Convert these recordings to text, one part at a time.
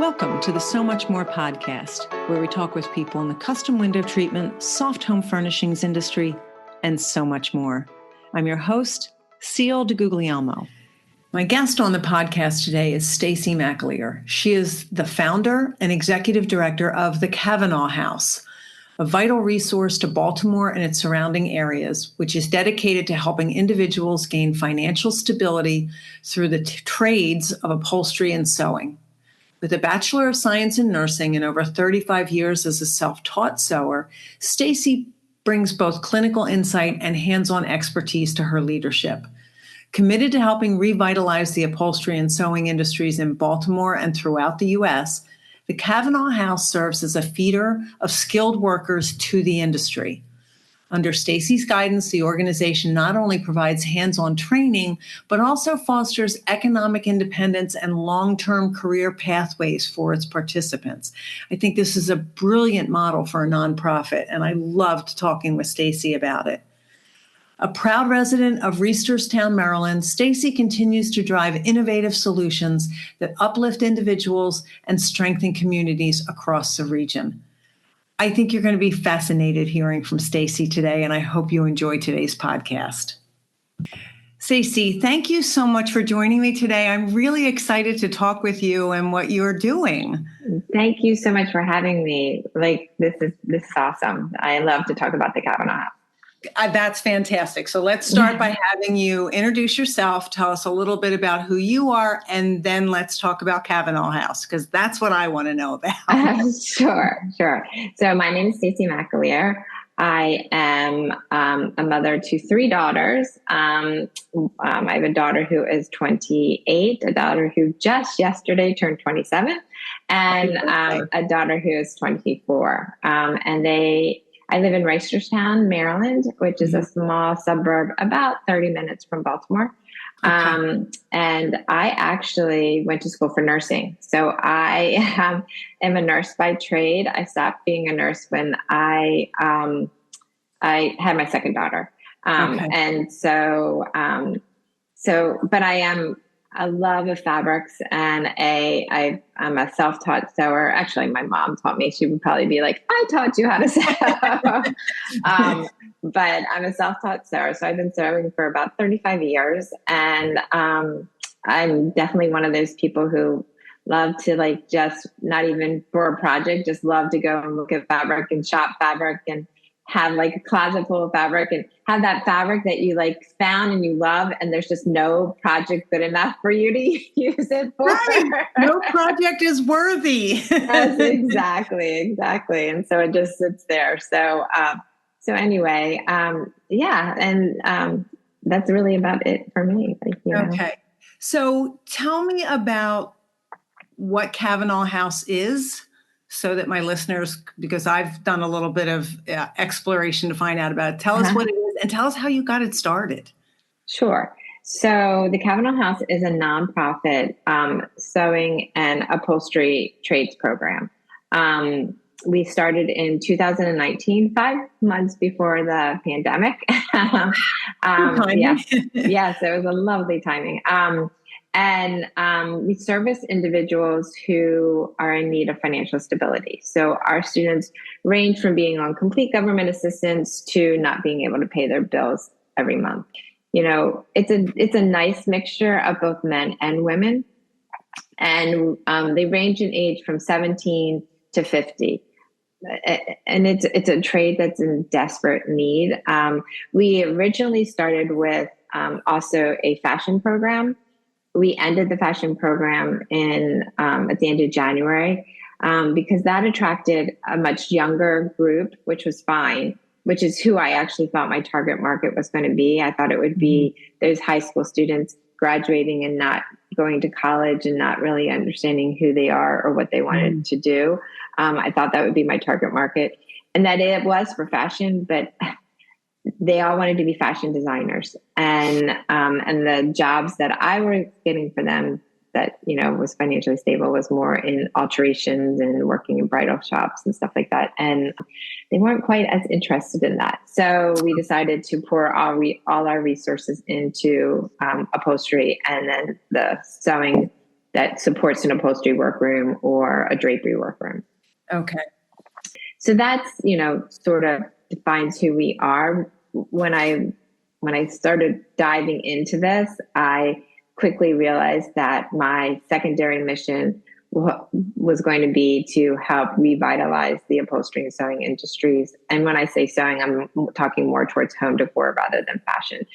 Welcome to the So Much More podcast, where we talk with people in the custom window treatment, soft home furnishings industry, and so much more. I'm your host, Ciel DeGuglielmo. My guest on the podcast today is Stacy McAleer. She is the founder and executive director of the Cavanagh House, a vital resource to Baltimore and its surrounding areas, which is dedicated to helping individuals gain financial stability through the trades of upholstery and sewing. With a Bachelor of Science in nursing and over 35 years as a self-taught sewer, Stacy brings both clinical insight and hands-on expertise to her leadership. Committed to helping revitalize the upholstery and sewing industries in Baltimore and throughout the U.S., the Cavanagh House serves as a feeder of skilled workers to the industry. Under Stacy's guidance, the organization not only provides hands-on training, but also fosters economic independence and long-term career pathways for its participants. I think this is a brilliant model for a nonprofit, and I loved talking with Stacy about it. A proud resident of Reisterstown, Maryland, Stacy continues to drive innovative solutions that uplift individuals and strengthen communities across the region. I think you're going to be fascinated hearing from Stacy today, and I hope you enjoy today's podcast. Stacy, thank you so much for joining me today. I'm really excited to talk with you and what you're doing. Thank you so much for having me. This is awesome. I love to talk about the Cavanagh House. That's fantastic. So let's start by having you introduce yourself, tell us a little bit about who you are, and then let's talk about Cavanagh House, because that's what I want to know about. Sure. So my name is Stacy McAleer. I am a mother to three daughters. I have a daughter who is 28, a daughter who just yesterday turned 27, and a daughter who is 24. I live in Reisterstown, Maryland, which is a small suburb about 30 minutes from Baltimore. Okay. And I actually went to school for nursing. So I am a nurse by trade. I stopped being a nurse when I had my second daughter. Okay. And but I love of fabrics, and I'm a self-taught sewer. Actually, my mom taught me. She would probably be like, I taught you how to sew. But I'm a self-taught sewer. So I've been sewing for about 35 years. And I'm definitely one of those people who love to just not even for a project, just love to go and look at fabric and shop fabric and have a closet full of fabric and have that fabric that you found and you love, and there's just no project good enough for you to use it for. Right. No project is worthy. Yes, exactly. And so it just sits there. So anyway, that's really about it for me. Okay. So tell me about what Cavanagh House is, so that my listeners, because I've done a little bit of exploration to find out about it, tell us what it is and tell us how you got it started. Sure. So the Cavanagh House is a nonprofit sewing and upholstery trades program. We started in 2019, 5 months before the pandemic. Yes, it was a lovely timing. And we service individuals who are in need of financial stability. So our students range from being on complete government assistance to not being able to pay their bills every month. It's a nice mixture of both men and women. And they range in age from 17 to 50. And it's a trade that's in desperate need. We originally started with also a fashion program. We ended the fashion program at the end of January because that attracted a much younger group, which was fine, which is who I actually thought my target market was going to be. I thought it would be those high school students graduating and not going to college and not really understanding who they are or what they wanted to do. I thought that would be my target market, and that it was for fashion, but they all wanted to be fashion designers, and the jobs that I was getting for them that, was financially stable was more in alterations and working in bridal shops and stuff like that. And they weren't quite as interested in that. So we decided to pour all our resources into upholstery and then the sewing that supports an upholstery workroom or a drapery workroom. Okay. So that's, sort of defines who we are. When I started diving into this, I quickly realized that my secondary mission was going to be to help revitalize the upholstery and sewing industries. And when I say sewing, I'm talking more towards home decor rather than fashion.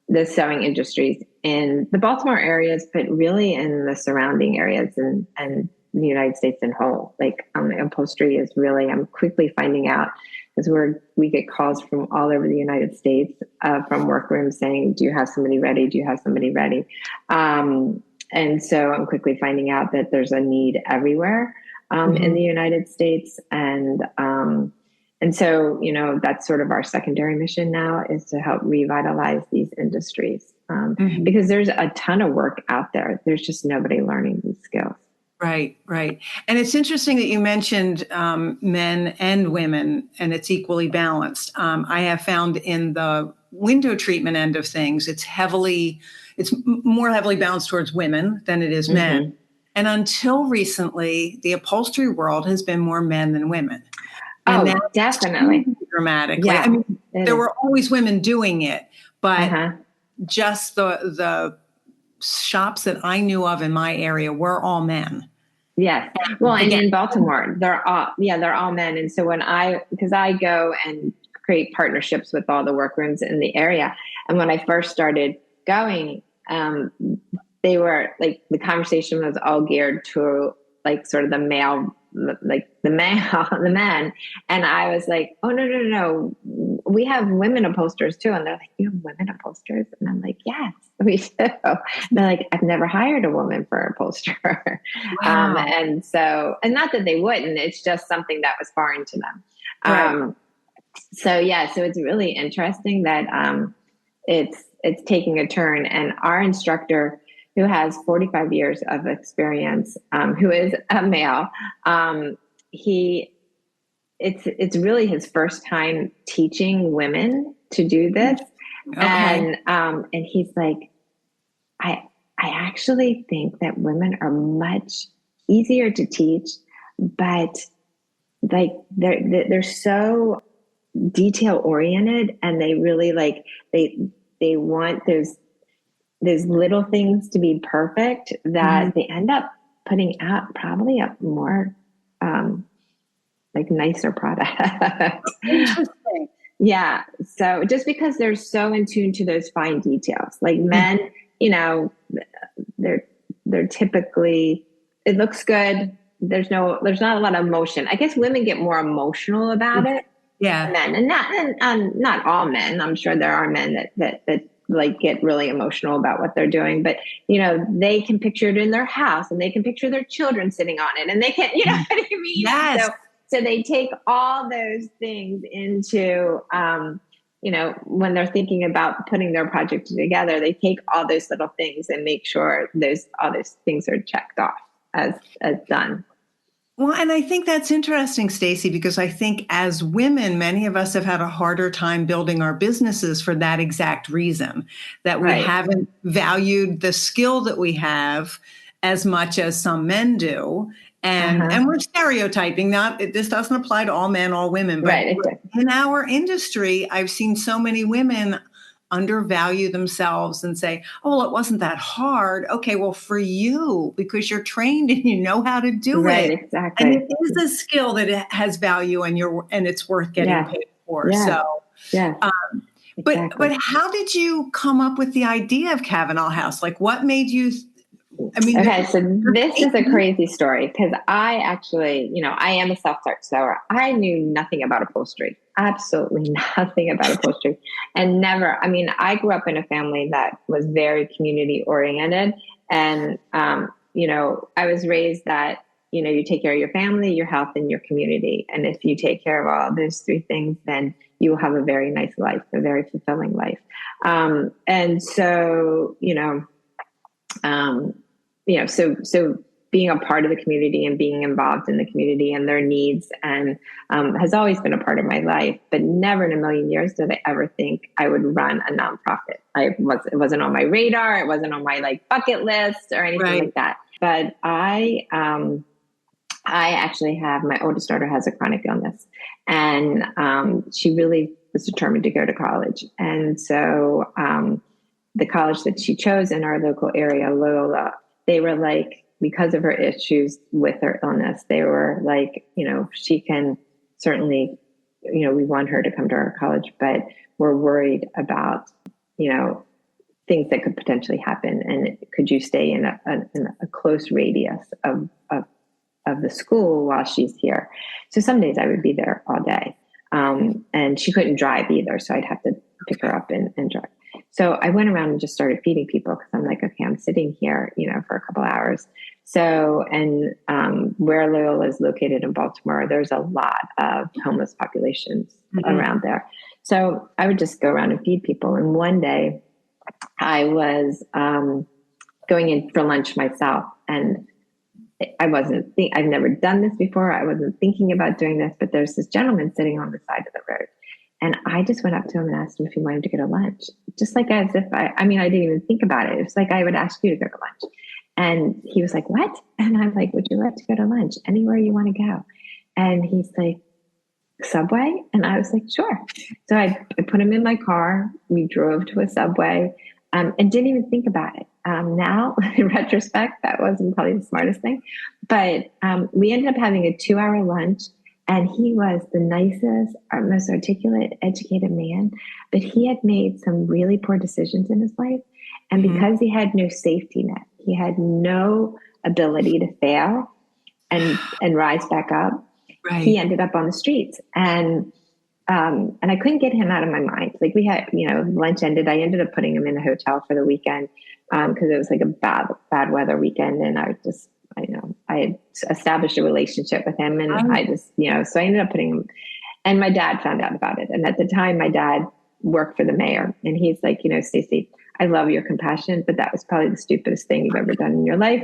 The sewing industries in the Baltimore areas, but really in the surrounding areas and the United States in whole. Like upholstery is really, I'm quickly finding out, because we get calls from all over the United States from workrooms saying, do you have somebody ready? Do you have somebody ready? And so I'm quickly finding out that there's a need everywhere in the United States. And so, that's sort of our secondary mission now, is to help revitalize these industries because there's a ton of work out there. There's just nobody learning these skills. Right. And it's interesting that you mentioned men and women, and it's equally balanced. I have found in the window treatment end of things, it's more heavily balanced towards women than it is men. And until recently, the upholstery world has been more men than women. And now definitely. Dramatically. Yeah, I mean, there were always women doing it, but just the shops that I knew of in my area were all men. Yes. Well, and in Baltimore, they're all men. And so because I go and create partnerships with all the workrooms in the area. And when I first started going, they were like, the conversation was all geared to like sort of the male, like the men. And I was like, oh, no. We have women upholsterers too. And they're like, you have women upholsterers? And I'm like, yes, we do. And they're like, I've never hired a woman for an upholsterer. Wow. And not that they wouldn't, it's just something that was foreign to them. Right. So it's really interesting that it's taking a turn. And our instructor, who has 45 years of experience, who is a male, it's really his first time teaching women to do this. Okay. And he's like, I actually think that women are much easier to teach, but like they're so detail oriented, and they really like they want those little things to be perfect that they end up putting out probably a more like nicer product. Interesting. Yeah. So just because they're so in tune to those fine details, like men, they're typically, it looks good. There's not a lot of emotion. I guess women get more emotional about it. Yeah. Men, and not all men. I'm sure there are men that like get really emotional about what they're doing, but they can picture it in their house, and they can picture their children sitting on it, and they can, what I mean? Yes. So they take all those things into, when they're thinking about putting their project together, they take all those little things and make sure all those things are checked off as done. Well, and I think that's interesting, Stacy, because I think as women, many of us have had a harder time building our businesses for that exact reason, that we haven't valued the skill that we have as much as some men do. And we're stereotyping, this doesn't apply to all men, all women, but in our industry, I've seen so many women undervalue themselves and say, oh, well, it wasn't that hard. Okay, well, for you, because you're trained and you know how to do it. Right, exactly. And it is a skill that it has value, and it's worth getting paid for. Yeah. So, exactly. But how did you come up with the idea of Cavanagh House? Like, what made you? Okay, so this is a crazy story, because I actually, I am a self-start sewer. I knew nothing about upholstery, absolutely nothing about upholstery. And I grew up in a family that was very community oriented. And, I was raised that, you take care of your family, your health, and your community. And if you take care of all those three things, then you will have a very nice life, a very fulfilling life. And so, so being a part of the community and being involved in the community and their needs, and has always been a part of my life. But never in a million years did I ever think I would run a nonprofit. It wasn't on my radar. It wasn't on my like bucket list or anything like that. But I actually have, my oldest daughter has a chronic illness, and she really was determined to go to college. And so the college that she chose in our local area, Loyola, they were like, because of her issues with her illness, they were like, she can certainly, we want her to come to our college, but we're worried about, things that could potentially happen. And could you stay in a close radius of the school while she's here? So some days I would be there all day. And she couldn't drive either. So I'd have to pick her up and drive. So I went around and just started feeding people because I'm like, okay, I'm sitting here, for a couple hours. So, and where Loyola is located in Baltimore, there's a lot of homeless populations around there. So I would just go around and feed people. And one day I was going in for lunch myself, and I've never done this before. I wasn't thinking about doing this, but there's this gentleman sitting on the side of the road. And I just went up to him and asked him if he wanted to go to lunch, just like as if I didn't even think about it. It's like I would ask you to go to lunch. And he was like, what? And I'm like, would you like to go to lunch? Anywhere you want to go. And he's like, Subway? And I was like, sure. So I put him in my car. We drove to a Subway and didn't even think about it. Now, in retrospect, that wasn't probably the smartest thing. But we ended up having a 2-hour lunch. And he was the nicest, most articulate, educated man. But he had made some really poor decisions in his life. And because he had no safety net, he had no ability to fail and rise back up. Right. He ended up on the streets. And I couldn't get him out of my mind. Like we had, lunch ended. I ended up putting him in a hotel for the weekend because it was like a bad weather weekend. And I had established a relationship with him, and I just, so I ended up putting him, and my dad found out about it. And at the time, my dad worked for the mayor, and he's like, Stacy, I love your compassion, but that was probably the stupidest thing you've ever done in your life.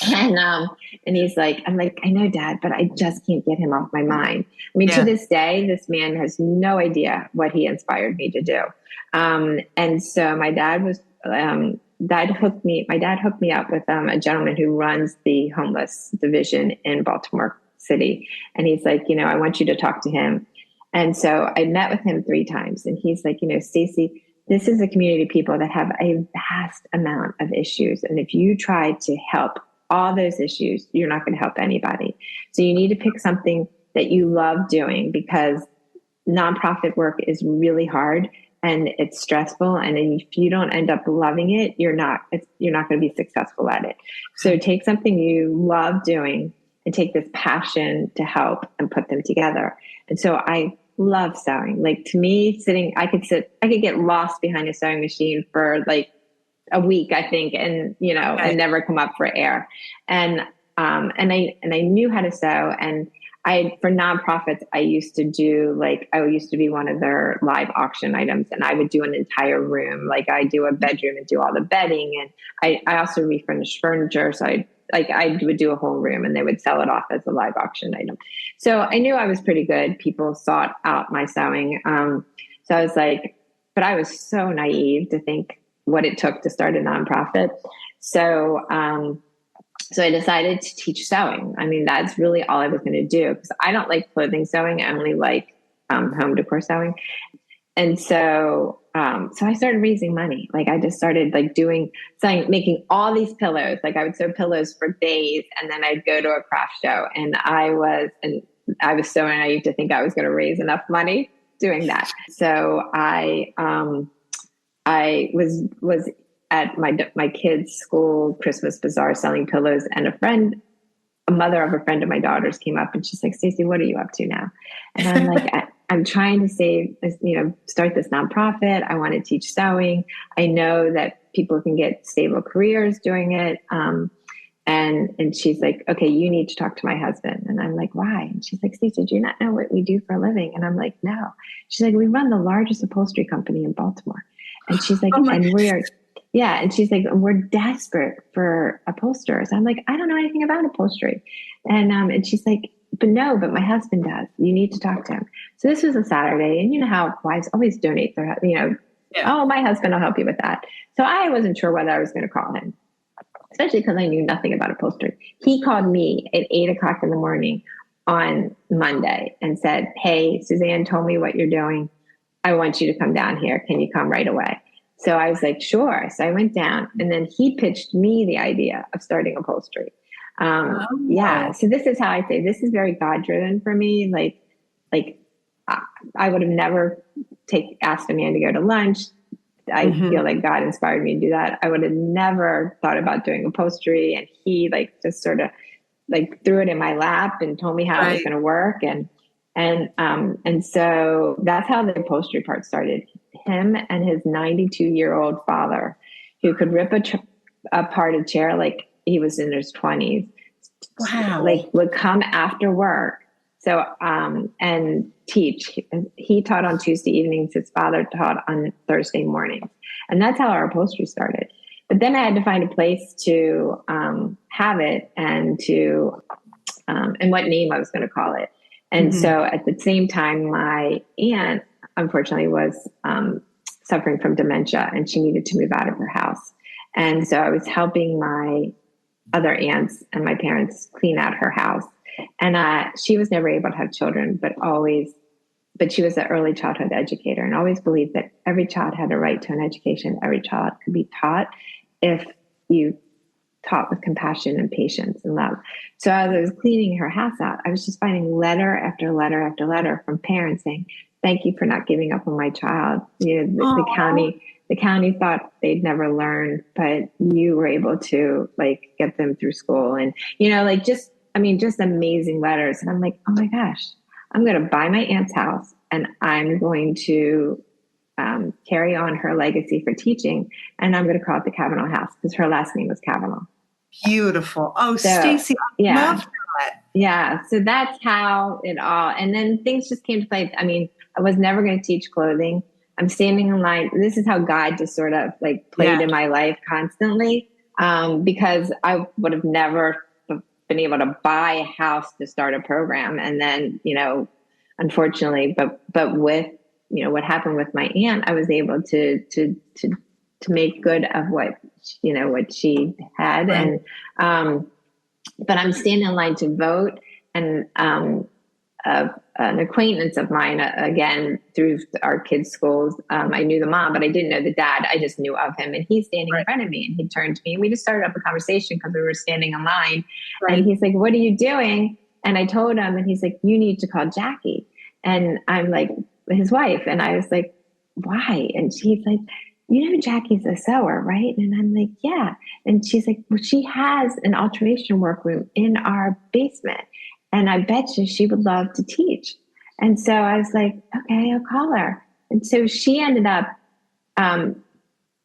And he's like, I'm like, I know, Dad, but I just can't get him off my mind. I mean, to this day, this man has no idea what he inspired me to do. And so my dad hooked me up with a gentleman who runs the homeless division in Baltimore City. And he's like, I want you to talk to him. And so I met with him 3 times, and he's like, Stacy, this is a community of people that have a vast amount of issues. And if you try to help all those issues, you're not going to help anybody. So you need to pick something that you love doing, because nonprofit work is really hard and it's stressful. And if you don't end up loving it, you're not going to be successful at it. So take something you love doing and take this passion to help and put them together. And so I love sewing. Like, to me, I could get lost behind a sewing machine for like a week, I think, and and never come up for air. And I knew how to sew. And for nonprofits, I used to be one of their live auction items, and I would do an entire room. Like, I do a bedroom and do all the bedding, and I also refurnish furniture. So I would do a whole room, and they would sell it off as a live auction item. So I knew I was pretty good. People sought out my sewing. So I was like, but I was so naive to think what it took to start a nonprofit. So I decided to teach sewing. I mean, that's really all I was going to do, because I don't like clothing sewing. I only like home decor sewing. And so I started raising money. Like, I just started sewing, making all these pillows. Like, I would sew pillows for days, and then I'd go to a craft show. And I was so naive to think I was going to raise enough money doing that. So I was at my kids' school Christmas bazaar selling pillows, and a mother of a friend of my daughter's came up, and she's like, Stacy, what are you up to now? And I'm like, I'm trying to start this nonprofit. I want to teach sewing. I know that people can get stable careers doing it. And she's like, okay, you need to talk to my husband. And I'm like, why? And she's like, Stacy, do you not know what we do for a living? And I'm like, no. She's like, we run the largest upholstery company in Baltimore. And she's like, Yeah. And she's like, we're desperate for upholsterers. I'm like, I don't know anything about upholstery. And she's like, but my husband does. You need to talk to him. So this was a Saturday, and you know how wives always donate their, oh, my husband will help you with that. So I wasn't sure whether I was going to call him, especially because I knew nothing about upholstery. He called me at 8:00 in the morning on Monday and said, hey, Suzanne told me what you're doing. I want you to come down here. Can you come right away? So I was like, sure. So I went down, and then he pitched me the idea of starting upholstery. Yeah. So this is how I say this is very God driven for me. Like I would have never asked a man to go to lunch. I feel like God inspired me to do that. I would have never thought about doing upholstery, and he just sort of threw it in my lap and told me how it was going to work. And so that's how the upholstery part started. Him and his 92-year-old father, who could rip apart a chair like he was in his 20s. Wow. Would come after work. So, and teach. He taught on Tuesday evenings. His father taught on Thursday mornings. And that's how our upholstery started. But then I had to find a place to have it, and and what name I was going to call it. And so at the same time, my aunt, unfortunately, was suffering from dementia, and she needed to move out of her house. And so I was helping my other aunts and my parents clean out her house. And she was never able to have children, but she was an early childhood educator, and always believed that every child had a right to an education. Every child could be taught if you taught with compassion and patience and love. So as I was cleaning her house out, I was just finding letter after letter after letter from parents saying, thank you for not giving up on my child. The county thought they'd never learn, but you were able to get them through school. And, just amazing letters. And I'm like, oh my gosh, I'm going to buy my aunt's house, and I'm going to carry on her legacy for teaching. And I'm going to call it the Cavanagh House, because her last name was Cavanaugh. Beautiful. Oh, so, Stacy, I love that. Yeah. So that's how it all, and then things just came to play. I mean, I was never going to teach clothing. I'm standing in line. This is how God just sort of played in my life constantly. Because I would have never been able to buy a house to start a program. And then, unfortunately, but with, what happened with my aunt, I was able to make good of what she had. Right. And, but I'm standing in line to vote, and, an acquaintance of mine, again, through our kids' schools, I knew the mom, but I didn't know the dad. I just knew of him, and he's standing in front of me, and he turned to me, and we just started up a conversation because we were standing in line. And he's like, what are you doing? And I told him, and he's like, you need to call Jackie. And I'm like, his wife. And I was like, why? And she's like, Jackie's a sewer, right? And I'm like, yeah. And she's like, well, she has an alteration workroom in our basement, and I bet you she would love to teach. And so I was like, okay, I'll call her. And so she ended up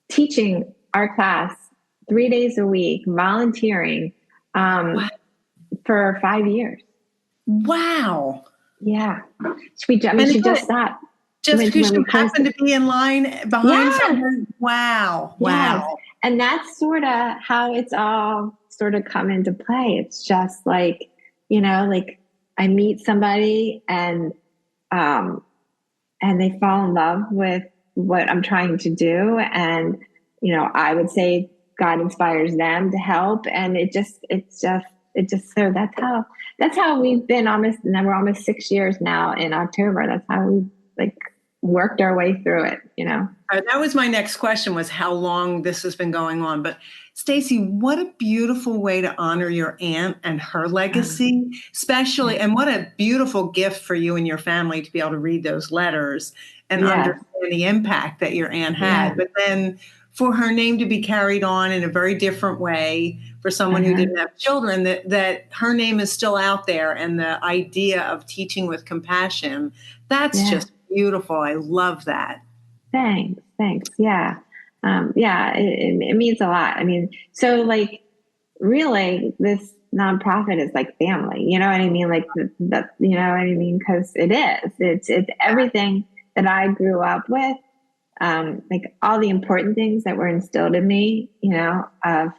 teaching our class 3 days a week, volunteering for 5 years. Wow. Yeah. She just stopped. Just because you happened to be in line behind someone? Wow. Yes. And that's sort of how it's all sort of come into play. It's just I meet somebody, and they fall in love with what I'm trying to do. And, I would say God inspires them to help. And so that's how we've been we're almost 6 years now in October. That's how we worked our way through it, That was my next question, was how long this has been going on. But Stacy, what a beautiful way to honor your aunt and her legacy, especially, and what a beautiful gift for you and your family to be able to read those letters and understand the impact that your aunt had. But then for her name to be carried on in a very different way for someone who didn't have children, that her name is still out there, and the idea of teaching with compassion, that's just beautiful. I love that. Thanks. Yeah. It means a lot. I mean, so really this nonprofit is like family, you know what I mean? You know what I mean? Cause it is, it's everything that I grew up with. like all the important things that were instilled in me, of,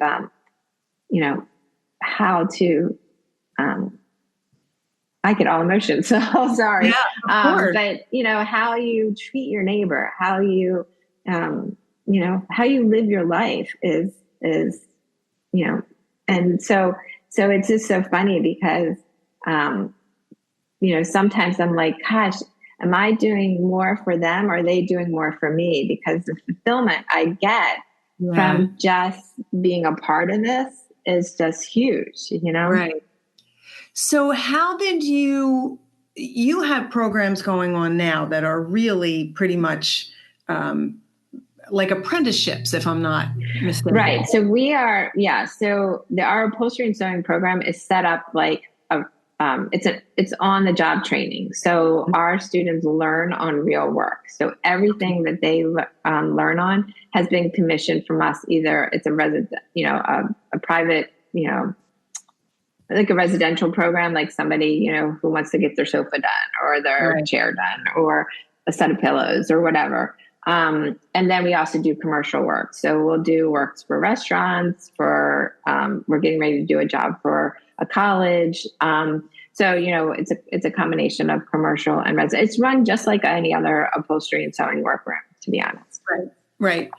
how to, I get all emotions, so sorry. Yeah, of course. But, how you treat your neighbor, how you live your life is, and so it's just so funny because, sometimes I'm like, gosh, am I doing more for them? Or are they doing more for me? Because the fulfillment I get from just being a part of this is just huge, Right. So how did you have programs going on now that are really pretty much like apprenticeships, if I'm not mistaken. Right. So we are, so our upholstery and sewing program is set up like it's on the job training. So our students learn on real work. So everything that they learn on has been commissioned from us. Either it's a resident, a private, like a residential program, like somebody, who wants to get their sofa done or their chair done or a set of pillows or whatever. And then we also do commercial work. So we'll do works for restaurants, we're getting ready to do a job for a college. So, it's a combination of commercial and residential. It's run just like any other upholstery and sewing workroom, to be honest. Right.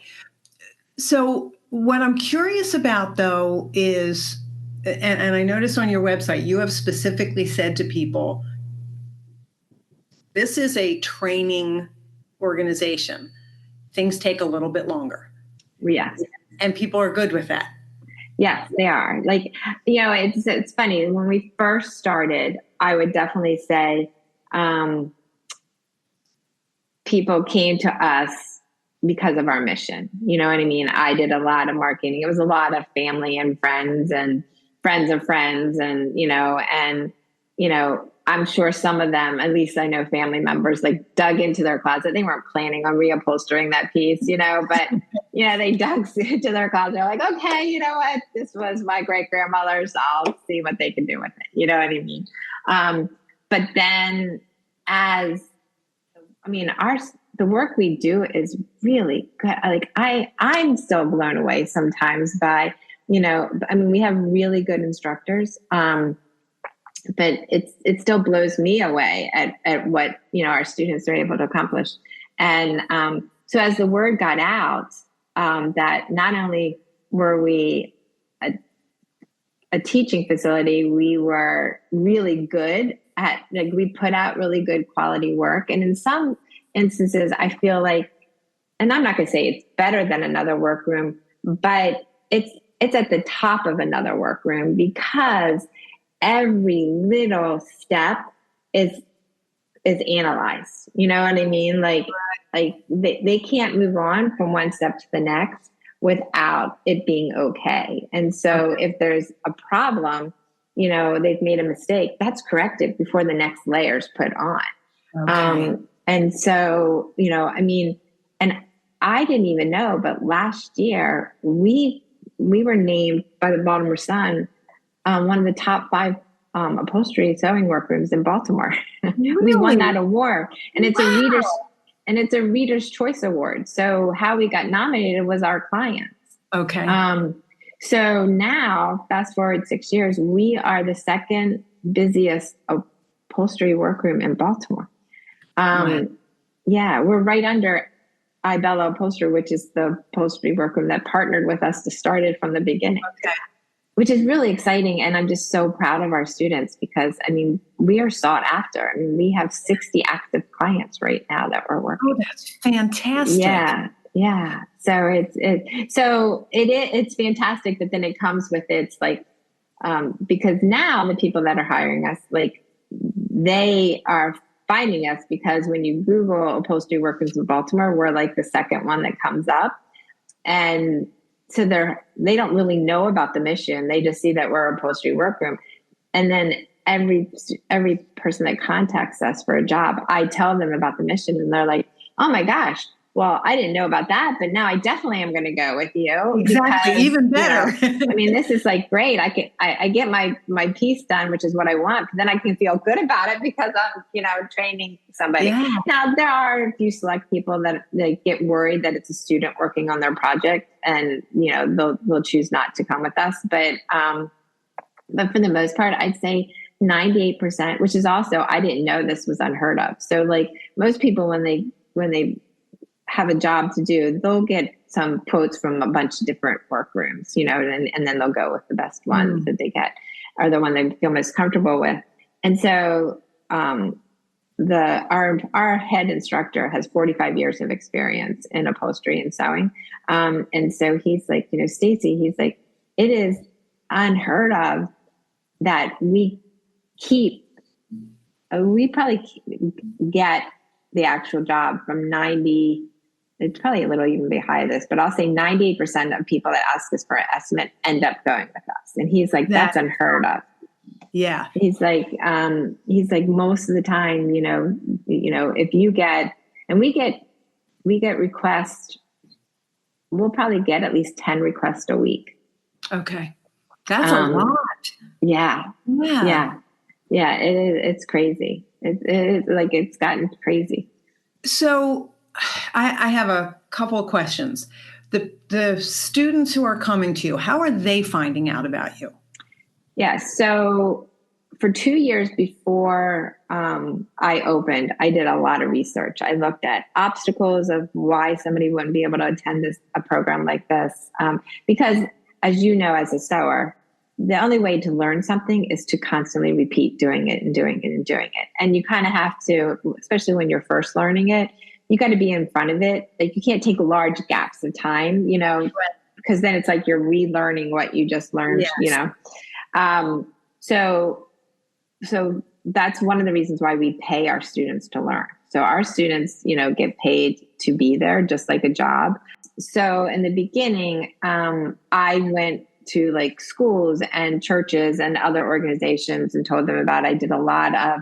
So what I'm curious about though is, and I noticed on your website, you have specifically said to people, this is a training organization. Things take a little bit longer. Yes. And people are good with that. Yes, they are. Like, it's funny. When we first started, I would definitely say people came to us because of our mission. You know what I mean? I did a lot of marketing. It was a lot of family and friends and friends of friends. And, I'm sure some of them, at least I know family members, like dug into their closet. They weren't planning on reupholstering that piece, but, they dug into their closet. They're like, okay, you know what? This was my great grandmother's. I'll see what they can do with it. You know what I mean? But then the work we do is really good. Like I'm still blown away sometimes by, we have really good instructors. But it still blows me away at what, our students are able to accomplish. And so as the word got out, that not only were we a teaching facility, we were really good at, like, we put out really good quality work. And in some instances, I feel like, and I'm not going to say it's better than another workroom, but it's at the top of another workroom because every little step is analyzed. You know what I mean? Like they can't move on from one step to the next without it being okay. And so if there's a problem, they've made a mistake, that's corrected before the next layer is put on. Okay. And so, and I didn't even know, but last year we were named by the Baltimore Sun one of the top 5 upholstery sewing workrooms in Baltimore. Really? We won that award, and it's a Reader's Choice Award. So how we got nominated was our clients. Okay. So now, fast forward 6 years, we are the second busiest upholstery workroom in Baltimore. Yeah, we're right under Ibella Upholstery, which is the upholstery workroom that partnered with us to start it from the beginning. Okay. Which is really exciting. And I'm just so proud of our students because, we are sought after. We have 60 active clients right now that we're working. Oh, that's fantastic. Yeah. So it's fantastic, but then it comes with it's like, because now the people that are hiring us, like, they are finding us because when you Google upholstery workers in Baltimore, we're like the second one that comes up. And so they don't really know about the mission. They just see that we're a upholstery workroom. And then every person that contacts us for a job, I tell them about the mission and they're like, oh my gosh, well, I didn't know about that, but now I definitely am going to go with you. Exactly. Because, even better. I mean, this is like great. I get my piece done, which is what I want. But then I can feel good about it because I'm, training somebody. Yeah. Now, there are a few select people that they get worried that it's a student working on their project, and, they'll choose not to come with us. But for the most part, I'd say 98%, which is also, I didn't know this was unheard of. So like most people, when they have a job to do, they'll get some quotes from a bunch of different workrooms, and then they'll go with the best ones that they get, or the one they feel most comfortable with. And so our head instructor has 45 years of experience in upholstery and sewing. And so he's like, Stacy, he's like, it is unheard of that we probably get the actual job from 90, it's probably a little even be high this, but I'll say 98% of people that ask us for an estimate end up going with us. And he's like, that's unheard of. Yeah. He's like, most of the time, if you get, and we get requests, we'll probably get at least 10 requests a week. Okay. That's a lot. Yeah. It's crazy. It's gotten crazy. So I have a couple of questions. The students who are coming to you, how are they finding out about you? Yeah. So for 2 years before I opened, I did a lot of research. I looked at obstacles of why somebody wouldn't be able to attend a program like this. Because as you know, as a sewer, the only way to learn something is to constantly repeat doing it and doing it and doing it. And you kind of have to, especially when you're first learning it, you got to be in front of it. Like you can't take large gaps of time, because then it's like you're relearning what you just learned, So that's one of the reasons why we pay our students to learn. So our students, get paid to be there, just like a job. So in the beginning, I went to like schools and churches and other organizations and told them about it. I did a lot of,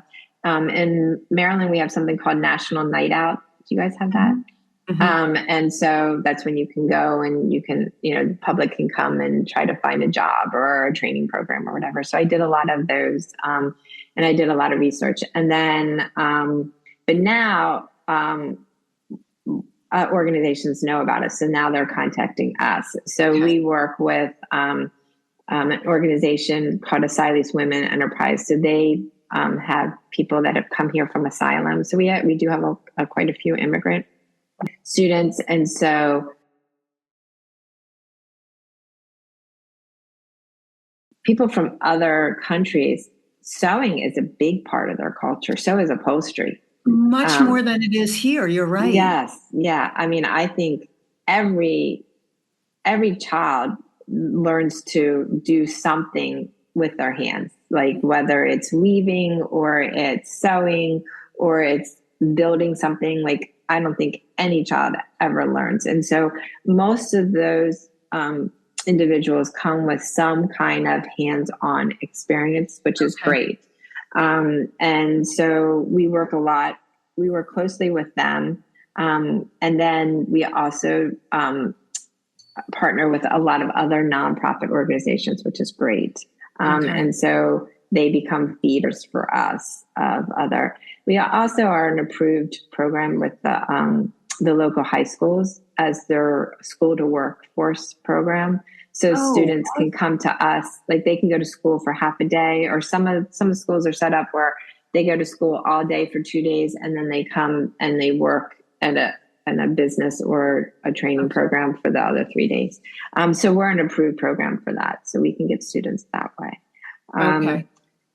in Maryland, we have something called National Night Out. Do you guys have that? Mm-hmm. And so that's when you can go and you can, the public can come and try to find a job or a training program or whatever. So I did a lot of those, and I did a lot of research. And then, but now, organizations know about us. So now they're contacting us. So we work with an organization called Asylee's Women Enterprise. So they have people that have come here from asylum. So we do have quite a few immigrant students. And so people from other countries, sewing is a big part of their culture. So is upholstery. Much more than it is here. You're right. Yes. Yeah. I mean, I think every child learns to do something with their hands, like whether it's weaving or it's sewing or it's building something. Like I don't think any child ever learns. And so most of those individuals come with some kind of hands-on experience, which is great. And so we work a lot. We work closely with them. And then we also partner with a lot of other nonprofit organizations, which is great. And so they become feeders for us of other. We also are an approved program with the local high schools as their school to workforce program. So students can come to us, like they can go to school for half a day, or some of the schools are set up where they go to school all day for 2 days, and then they come and they work at a business or a training program for the other 3 days. So we're an approved program for that. So we can get students that way.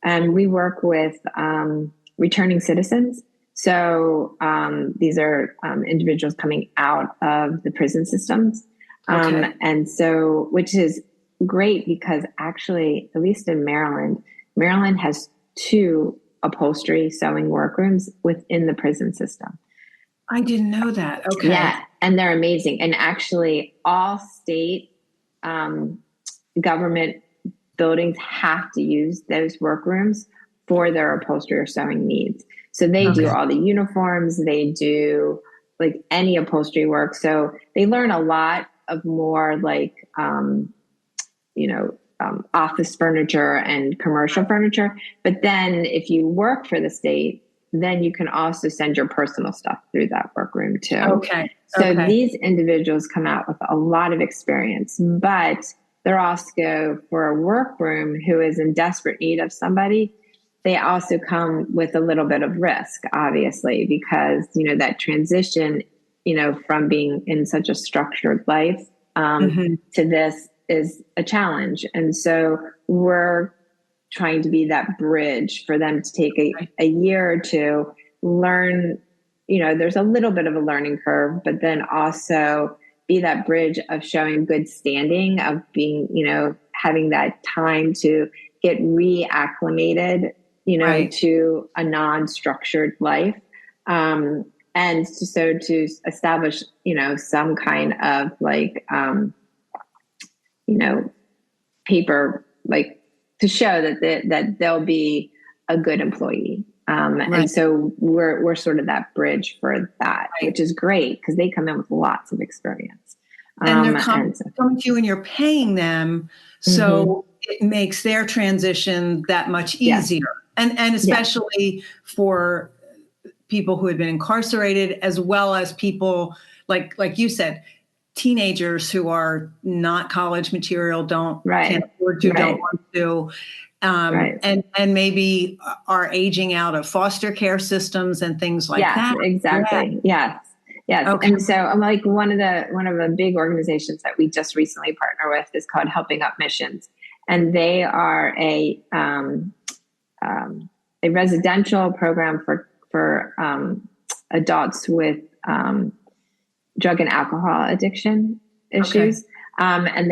And we work with returning citizens. So these are individuals coming out of the prison systems. And so, which is great because actually, at least in Maryland has 2 upholstery sewing workrooms within the prison system. I didn't know that. Okay. Yeah. And they're amazing. And actually all state government buildings have to use those workrooms for their upholstery or sewing needs. So they do all the uniforms. They do like any upholstery work. So they learn a lot of more like, office furniture and commercial furniture. But then if you work for the state, then you can also send your personal stuff through that workroom too. Okay. So these individuals come out with a lot of experience, but they're also for a workroom who is in desperate need of somebody. They also come with a little bit of risk, obviously, because, that transition, from being in such a structured life to this is a challenge. And so we're trying to be that bridge for them to take a year or two, learn, there's a little bit of a learning curve, but then also be that bridge of showing good standing, of being, having that time to get reacclimated, to a non-structured life. And so to establish, some kind of like, paper, like to show that they'll be a good employee. And so we're sort of that bridge for that, which is great because they come in with lots of experience. And they're coming to you and you're paying them. So it makes their transition that much easier. Yes. And especially for people who had been incarcerated, as well as people like you said, teenagers who are not college material, can't afford to, don't want to, and maybe are aging out of foster care systems and things like that. Exactly. Yeah. Yes. Okay. And so like one of the big organizations that we just recently partner with is called Helping Up Missions. And they are a residential program for adults with drug and alcohol addiction issues. And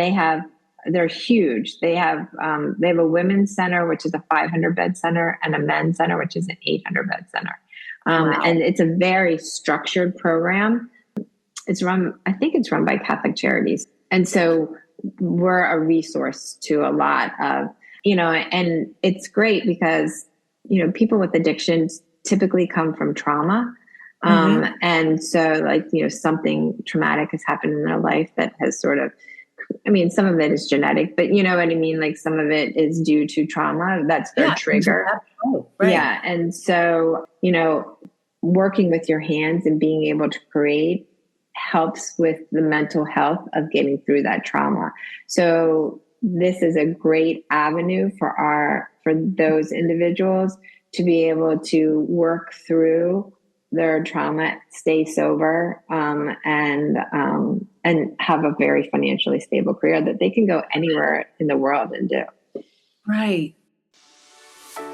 they're huge. They have a women's center, which is a 500-bed center, and a men's center, which is an 800-bed center. And it's a very structured program. I think it's run by Catholic Charities. And so we're a resource to a lot of, and it's great because, people with addictions typically come from trauma. And so like, something traumatic has happened in their life that has sort of, some of it is genetic, but you know what I mean? Like some of it is due to trauma. That's their trigger. Yeah. And so, working with your hands and being able to create helps with the mental health of getting through that trauma. So this is a great avenue for those individuals to be able to work through their trauma, stay sober, and have a very financially stable career that they can go anywhere in the world and do. Right.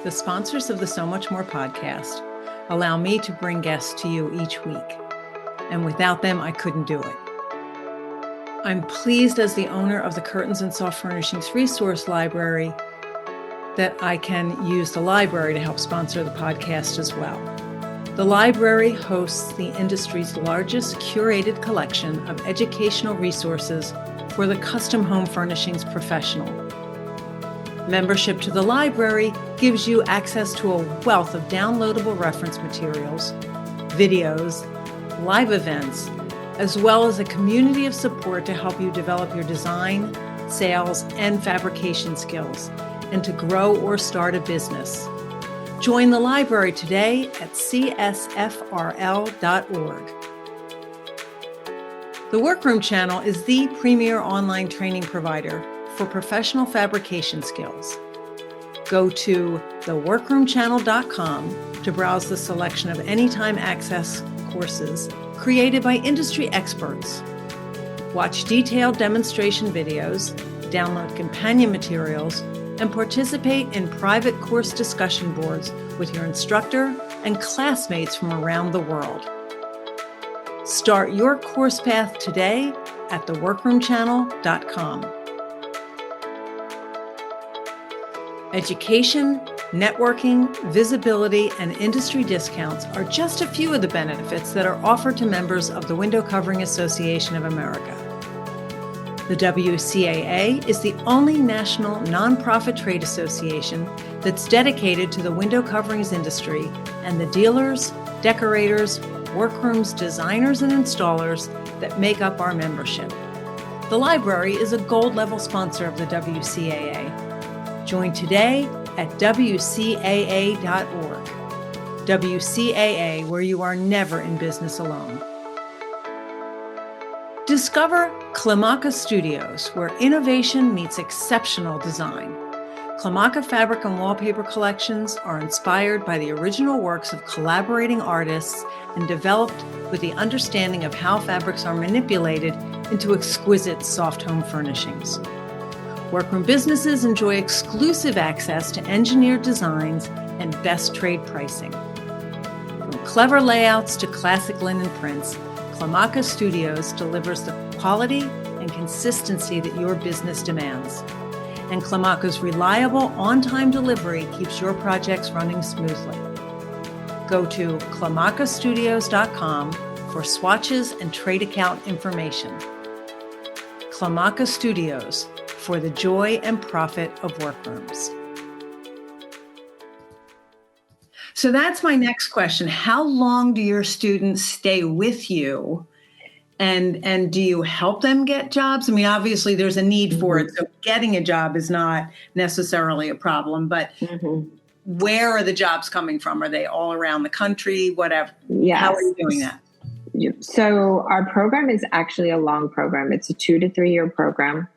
The sponsors of the So Much More podcast allow me to bring guests to you each week. And without them, I couldn't do it. I'm pleased as the owner of the Curtains and Soft Furnishings Resource Library that I can use the library to help sponsor the podcast as well. The library hosts the industry's largest curated collection of educational resources for the custom home furnishings professional. Membership to the library gives you access to a wealth of downloadable reference materials, videos, live events, as well as a community of support to help you develop your design, sales, and fabrication skills, and to grow or start a business. Join the library today at csfrl.org. The Workroom Channel is the premier online training provider for professional fabrication skills. Go to theworkroomchannel.com to browse the selection of anytime access courses created by industry experts. Watch detailed demonstration videos, download companion materials, and participate in private course discussion boards with your instructor and classmates from around the world. Start your course path today at theworkroomchannel.com. Education, networking, visibility, and industry discounts are just a few of the benefits that are offered to members of the Window Covering Association of America. The WCAA is the only national nonprofit trade association that's dedicated to the window coverings industry and the dealers, decorators, workrooms, designers, and installers that make up our membership. The library is a gold level sponsor of the WCAA. Join today at WCAA.org. WCAA, where you are never in business alone. Discover Cavanagh Studios, where innovation meets exceptional design. Cavanagh fabric and wallpaper collections are inspired by the original works of collaborating artists and developed with the understanding of how fabrics are manipulated into exquisite soft home furnishings. Workroom businesses enjoy exclusive access to engineered designs and best trade pricing. From clever layouts to classic linen prints, Cavanagh Studios delivers the quality and consistency that your business demands. And Cavanagh's reliable, on-time delivery keeps your projects running smoothly. Go to CavanaghStudios.com for swatches and trade account information. Cavanagh Studios, for the joy and profit of workrooms. So that's my next question. How long do your students stay with you? And do you help them get jobs? I mean, obviously there's a need for it. So getting a job is not necessarily a problem, but where are the jobs coming from? Are they all around the country? Whatever. Yes. How are you doing that? So our program is actually a long program. It's a 2 to 3 year program.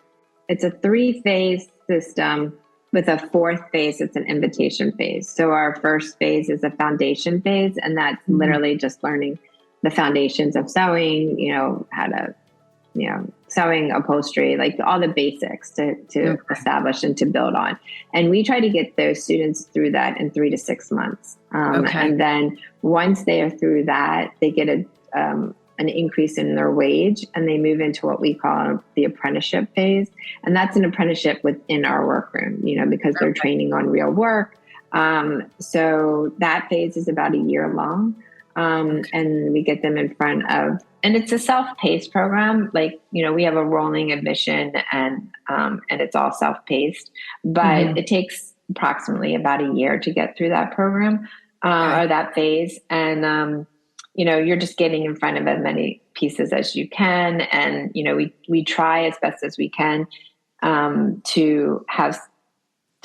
It's a 3-phase system with a 4th phase. It's an invitation phase. So our first phase is a foundation phase, and that's literally just learning the foundations of sewing, how to, sewing, upholstery, like all the basics to establish and to build on. And we try to get those students through that in 3 to 6 months. And then once they are through that, they get an increase in their wage, and they move into what we call the apprenticeship phase. And that's an apprenticeship within our workroom, because they're training on real work. So that phase is about a year long. And we get them in front of, and it's a self-paced program. Like, we have a rolling admission and it's all self-paced, but it takes approximately about a year to get through that program, or that phase. And, you're just getting in front of as many pieces as you can. And, we try as best as we can, to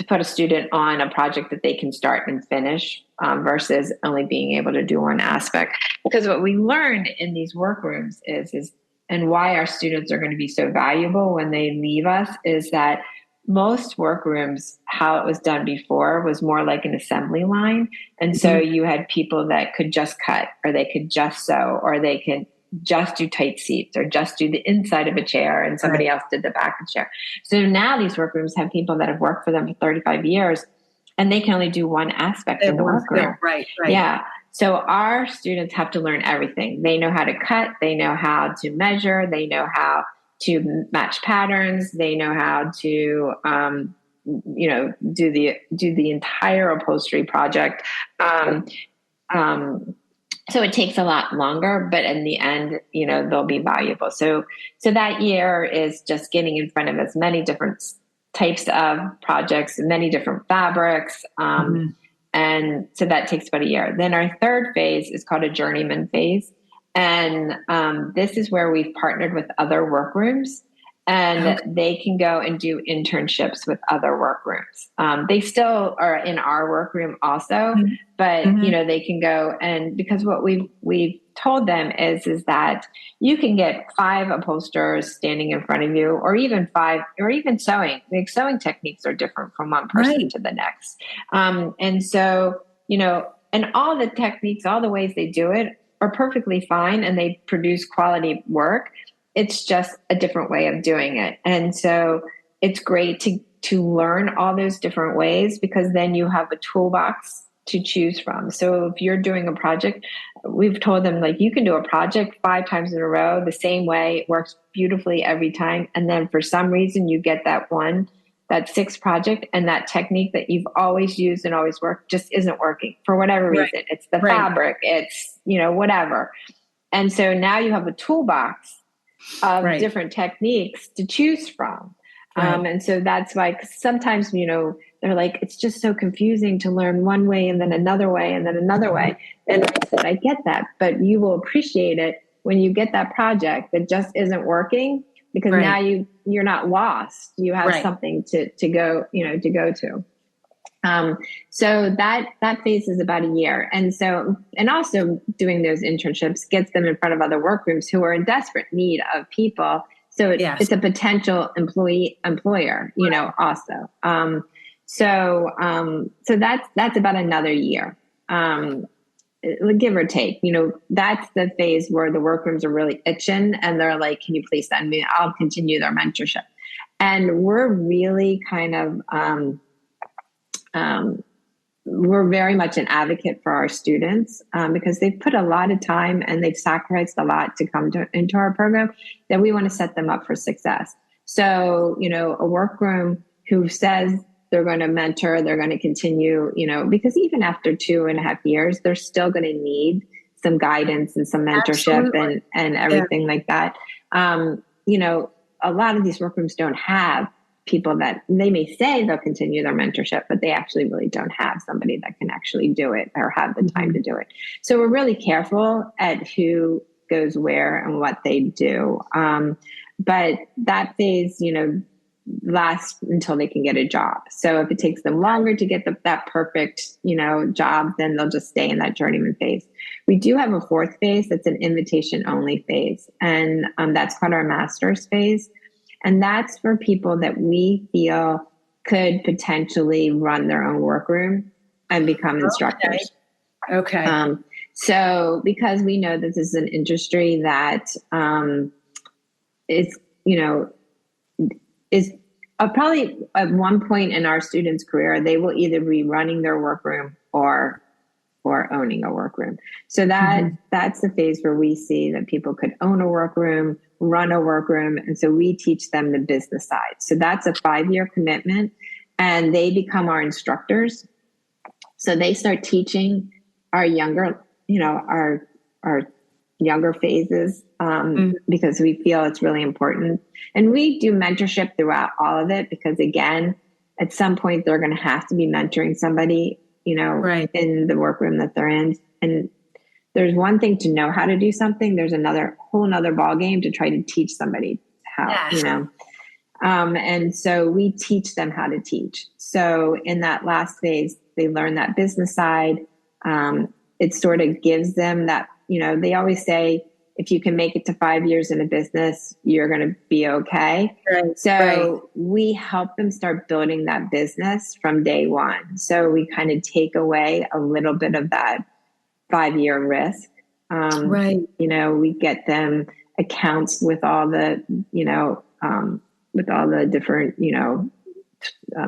put a student on a project that they can start and finish, versus only being able to do one aspect. Because what we learned in these workrooms is, and why our students are going to be so valuable when they leave us, is that most workrooms, how it was done before, was more like an assembly line. And so you had people that could just cut, or they could just sew, or they could just do tight seats, or just do the inside of a chair, and somebody else did the back of the chair. So now these workrooms have people that have worked for them for 35 years, and they can only do one aspect of the workroom. Right. Yeah. So our students have to learn everything. They know how to cut. They know how to measure. They know how to match patterns. They know how to, do the entire upholstery project. So it takes a lot longer, but in the end, they'll be valuable. So that year is just getting in front of as many different types of projects, many different fabrics. And so that takes about a year. Then our 3rd phase is called a journeyman phase. And this is where we've partnered with other workrooms, and they can go and do internships with other workrooms. They still are in our workroom also, but they can go, and because what we've told them is that you can get 5 upholsterers standing in front of you, or even 5, or even sewing. Like, sewing techniques are different from one person to the next. And so, and all the techniques, all the ways they do it are perfectly fine, and they produce quality work. It's just a different way of doing it. And so it's great to learn all those different ways, because then you have a toolbox to choose from. So if you're doing a project, we've told them, like, you can do a project 5 times in a row the same way. It works beautifully every time. And then for some reason you get that 6th project, and that technique that you've always used and always worked just isn't working for whatever reason. It's the fabric, it's, whatever. And so now you have a toolbox of different techniques to choose from. And so that's why sometimes, they're like, it's just so confusing to learn one way and then another way and then another way. And I said, I get that, but you will appreciate it when you get that project that just isn't working, because now you're not lost. You have something to go, to go to. So that phase is about a year. And so, and also doing those internships gets them in front of other workrooms who are in desperate need of people. So it's a potential employer, also. So that's about another year, give or take. That's the phase where the workrooms are really itching and they're like, can you please send me? I'll continue their mentorship. And we're really kind of, we're very much an advocate for our students because they've put a lot of time and they've sacrificed a lot to come into our program, that we want to set them up for success. So, a workroom who says they're going to mentor, they're going to continue, because even after 2.5 years, they're still going to need some guidance and some mentorship and everything like that. A lot of these workrooms don't have people that they may say they'll continue their mentorship, but they actually really don't have somebody that can actually do it or have the time to do it. So we're really careful at who goes where and what they do. But that phase, lasts until they can get a job. So if it takes them longer to get that perfect, job, then they'll just stay in that journeyman phase. We do have a fourth phase that's an invitation only phase. And that's called our master's phase. And that's for people that we feel could potentially run their own workroom and become instructors. Okay. So because we know that this is an industry that is probably at one point in our students' career, they will either be running their workroom or owning a workroom. So that's the phase where we see that people could own a workroom, run a workroom. And so we teach them the business side. So that's a 5-year commitment and they become our instructors. So they start teaching our younger, our younger phases because we feel it's really important. And we do mentorship throughout all of it because, again, at some point they're going to have to be mentoring somebody, in the workroom that they're in. And there's one thing to know how to do something. There's whole nother ball game to try to teach somebody how, and so we teach them how to teach. So in that last phase, they learn that business side. It sort of gives them that, they always say, if you can make it to 5 years in a business, you're going to be okay. So we help them start building that business from day one. So we kind of take away a little bit of that 5-year risk. We get them accounts with all the, different,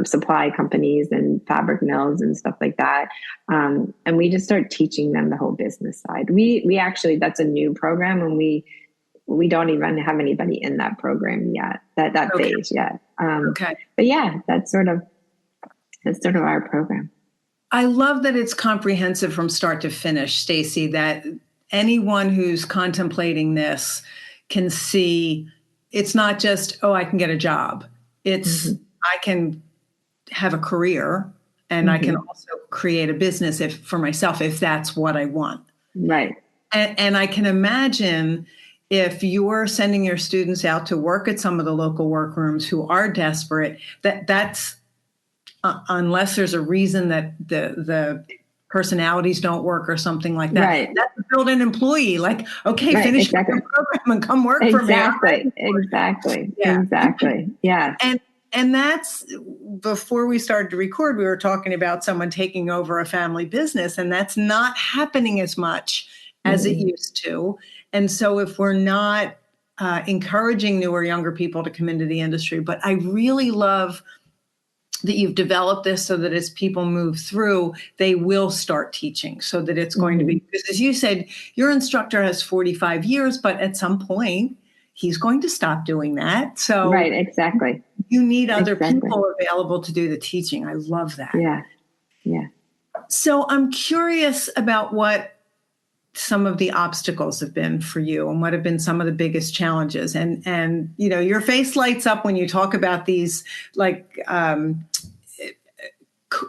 supply companies and fabric mills and stuff like that. And we just start teaching them the whole business side. We actually, that's a new program and we don't even have anybody in that program yet, that phase yet. But yeah, that's sort of our program. I love that it's comprehensive from start to finish, Stacy, that anyone who's contemplating this can see it's not just, I can get a job. It's, I can have a career and I can also create a business for myself, if that's what I want. Right. And I can imagine if you're sending your students out to work at some of the local workrooms who are desperate, that's unless there's a reason that the personalities don't work or something like that. Right. That's a built-in employee. Like, finish your program and come work for me. Exactly. Yeah. And that's, before we started to record, we were talking about someone taking over a family business, and that's not happening as much as it used to. And so if we're not encouraging newer, younger people to come into the industry, but I really love that you've developed this so that as people move through, they will start teaching, so that it's going to be, because as you said, your instructor has 45 years, but at some point he's going to stop doing that. So right, exactly. You need other people available to do the teaching. I love that. Yeah. So I'm curious about what some of the obstacles have been for you and what have been some of the biggest challenges. And your face lights up when you talk about these, like,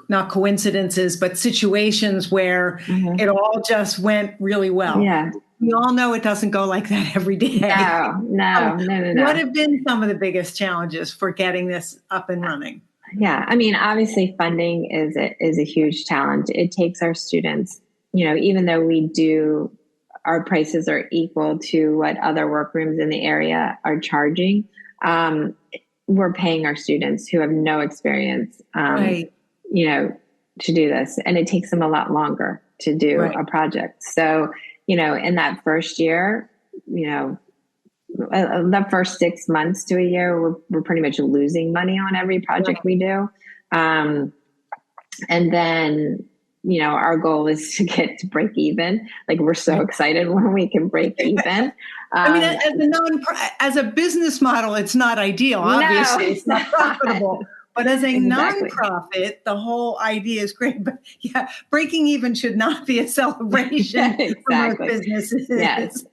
not coincidences, but situations where it all just went really well. Yeah. We all know it doesn't go like that every day. No. What have been some of the biggest challenges for getting this up and running? Yeah, I mean, obviously funding is a huge challenge. It takes our students, even though our prices are equal to what other workrooms in the area are charging. We're paying our students who have no experience, Right. To do this. And it takes them a lot longer to do a project. So, in that first year, the first 6 months to a year, we're pretty much losing money on every project we do. And then, our goal is to get to break even. Like, we're so excited when we can break even. I mean, as a business model, it's not ideal. Obviously, it's not profitable. But as a nonprofit, the whole idea is great. But yeah, breaking even should not be a celebration for most businesses. Yes.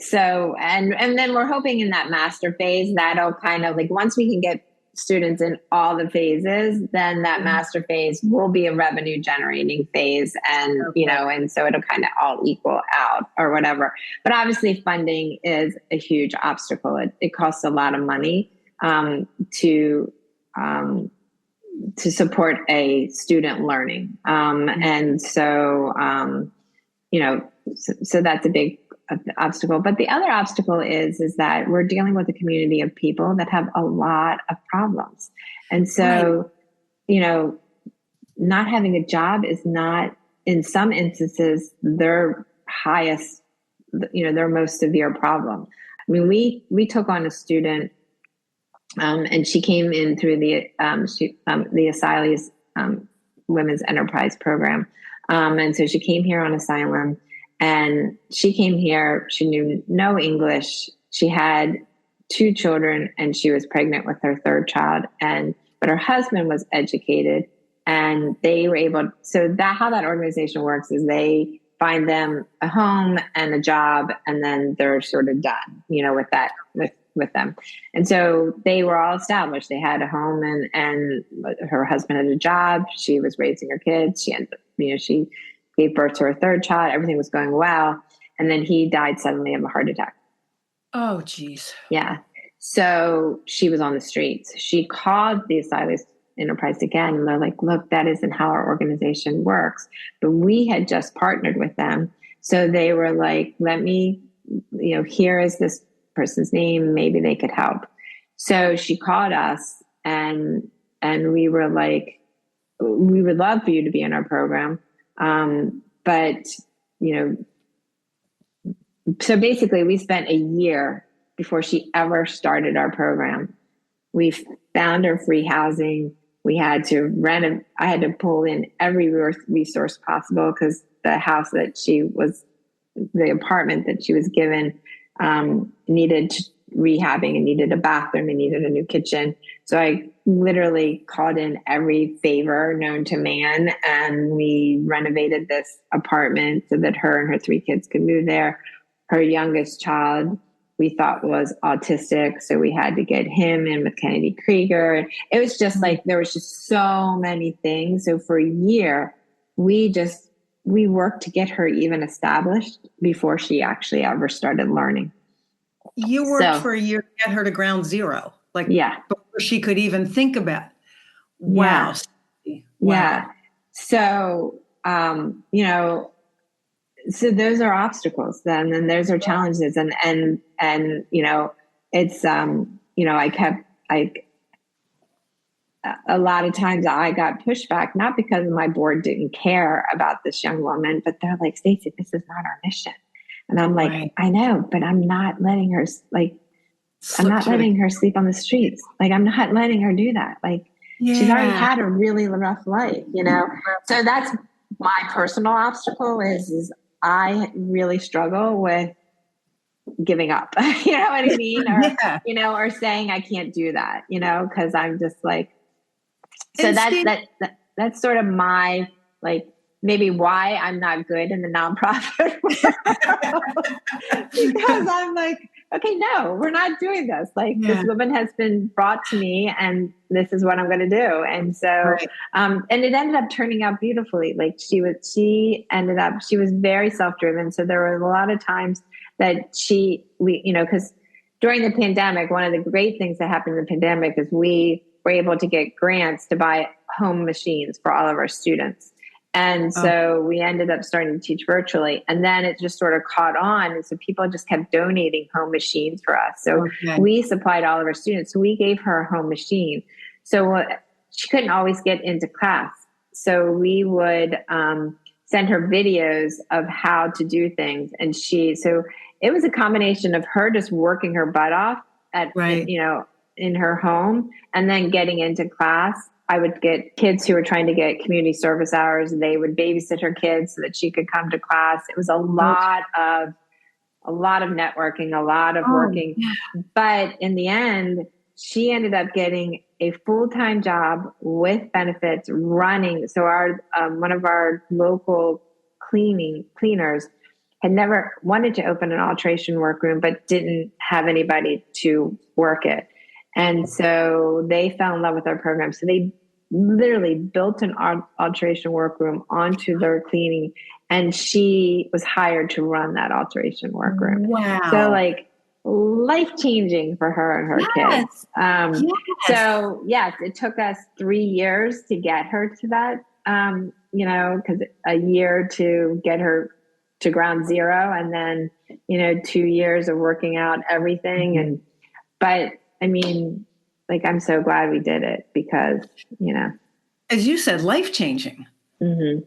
So, and then we're hoping in that master phase, that'll kind of like, once we can get students in all the phases, then that master phase will be a revenue generating phase. And, and so it'll kind of all equal out or whatever. But obviously funding is a huge obstacle. It costs a lot of money to support a student learning. And so, so that's a big obstacle. But the other obstacle is that we're dealing with a community of people that have a lot of problems. And so, not having a job is not, in some instances, their highest, their most severe problem. I mean, we took on a student, and she came in through the Asylees Women's Enterprise Program. And so she came here on asylum, and she came here. She knew no English. She had 2 children, and she was pregnant with her 3rd child. But her husband was educated, and they were able. So how that organization works is they find them a home and a job, and then they're sort of done, with that. With them. And so they were all established. They had a home, and her husband had a job. She was raising her kids. She ended up, she gave birth to her 3rd child. Everything was going well. And then he died suddenly of a heart attack. Oh, geez. Yeah. So she was on the streets. She called the Asylees Enterprise again. And they're like, look, that isn't how our organization works. But we had just partnered with them. So they were like, let me, here is this person's name, maybe they could help. So she called us, and we were like, we would love for you to be in our program. But, so basically we spent a year before she ever started our program. We found her free housing. We had to I had to pull in every resource possible, because the apartment that she was given, needed rehabbing, and needed a bathroom, and needed a new kitchen. So I literally called in every favor known to man, and we renovated this apartment so that her and her 3 kids could move there. Her youngest child, we thought, was autistic, so we had to get him in with Kennedy Krieger. It was just like, there was just so many things. So for a year, we worked to get her even established before she actually ever started learning. You worked for a year to get her to ground zero, before she could even think about it. Wow. Yeah. Yeah. So, so those are obstacles then, and those are challenges. And it's, a lot of times I got pushback, not because my board didn't care about this young woman, but they're like, Stacy, this is not our mission. And I'm like, I know, but I'm not letting her letting her sleep on the streets. Like, I'm not letting her do that. Like, she's already had a really rough life, So that's my personal obstacle is I really struggle with giving up. You know what I mean? Or, or saying I can't do that, because I'm just like, so that's sort of my, like, maybe why I'm not good in the nonprofit world. Because I'm like, okay, no, we're not doing this. Like this woman has been brought to me and this is what I'm going to do. And so, and it ended up turning out beautifully. Like she was very self-driven. So there were a lot of times that cause during the pandemic, one of the great things that happened in the pandemic is we were able to get grants to buy home machines for all of our students. And so we ended up starting to teach virtually, and then it just sort of caught on. And so people just kept donating home machines for us. So we supplied all of our students. So we gave her a home machine. So she couldn't always get into class. So we would send her videos of how to do things. And so it was a combination of her just working her butt off in her home and then getting into class. I would get kids who were trying to get community service hours, and they would babysit her kids so that she could come to class. It was a lot of networking, a lot of working. But in the end, she ended up getting a full-time job with benefits running. So our one of our local cleaners had never wanted to open an alteration workroom, but didn't have anybody to work it. And so they fell in love with our program. So they literally built an alteration workroom onto their cleaning, and she was hired to run that alteration workroom. Wow. So like life-changing for her and her kids. So yes, it took us 3 years to get her to that, because a year to get her to ground zero, and then, 2 years of working out everything. But I mean, like, I'm so glad we did it because, as you said, life-changing. Mm-hmm.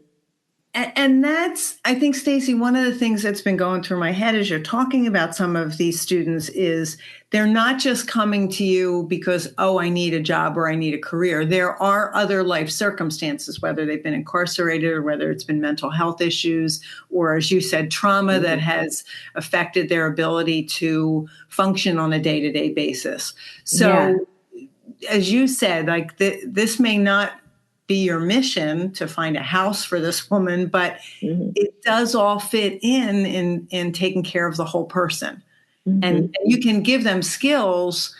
And that's, I think, Stacy, one of the things that's been going through my head as you're talking about some of these students is they're not just coming to you because, I need a job or I need a career. There are other life circumstances, whether they've been incarcerated or whether it's been mental health issues, or, as you said, trauma that has affected their ability to function on a day-to-day basis. So, as you said, like this may not be your mission to find a house for this woman, but it does all fit in taking care of the whole person. And you can give them skills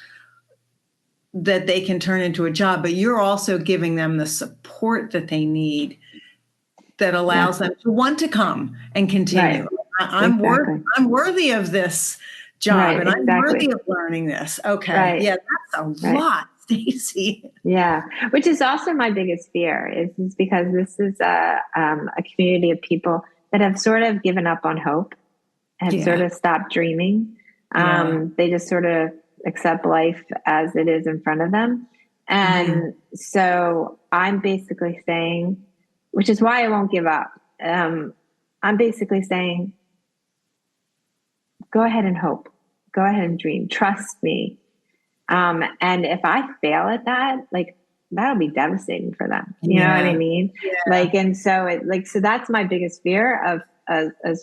that they can turn into a job, but you're also giving them the support that they need that allows them to want to come and continue. I'm worthy of this job, and I'm worthy of learning this. Okay. Yeah, that's a lot, Stacy. Yeah. Which is also my biggest fear is because this is a community of people that have sort of given up on hope, have sort of stopped dreaming. They just sort of accept life as it is in front of them. And so I'm basically saying, which is why I won't give up. I'm basically saying, go ahead and hope, go ahead and dream, trust me. And if I fail at that, like, that'll be devastating for them. You know what I mean? Yeah. Like, and so so that's my biggest fear of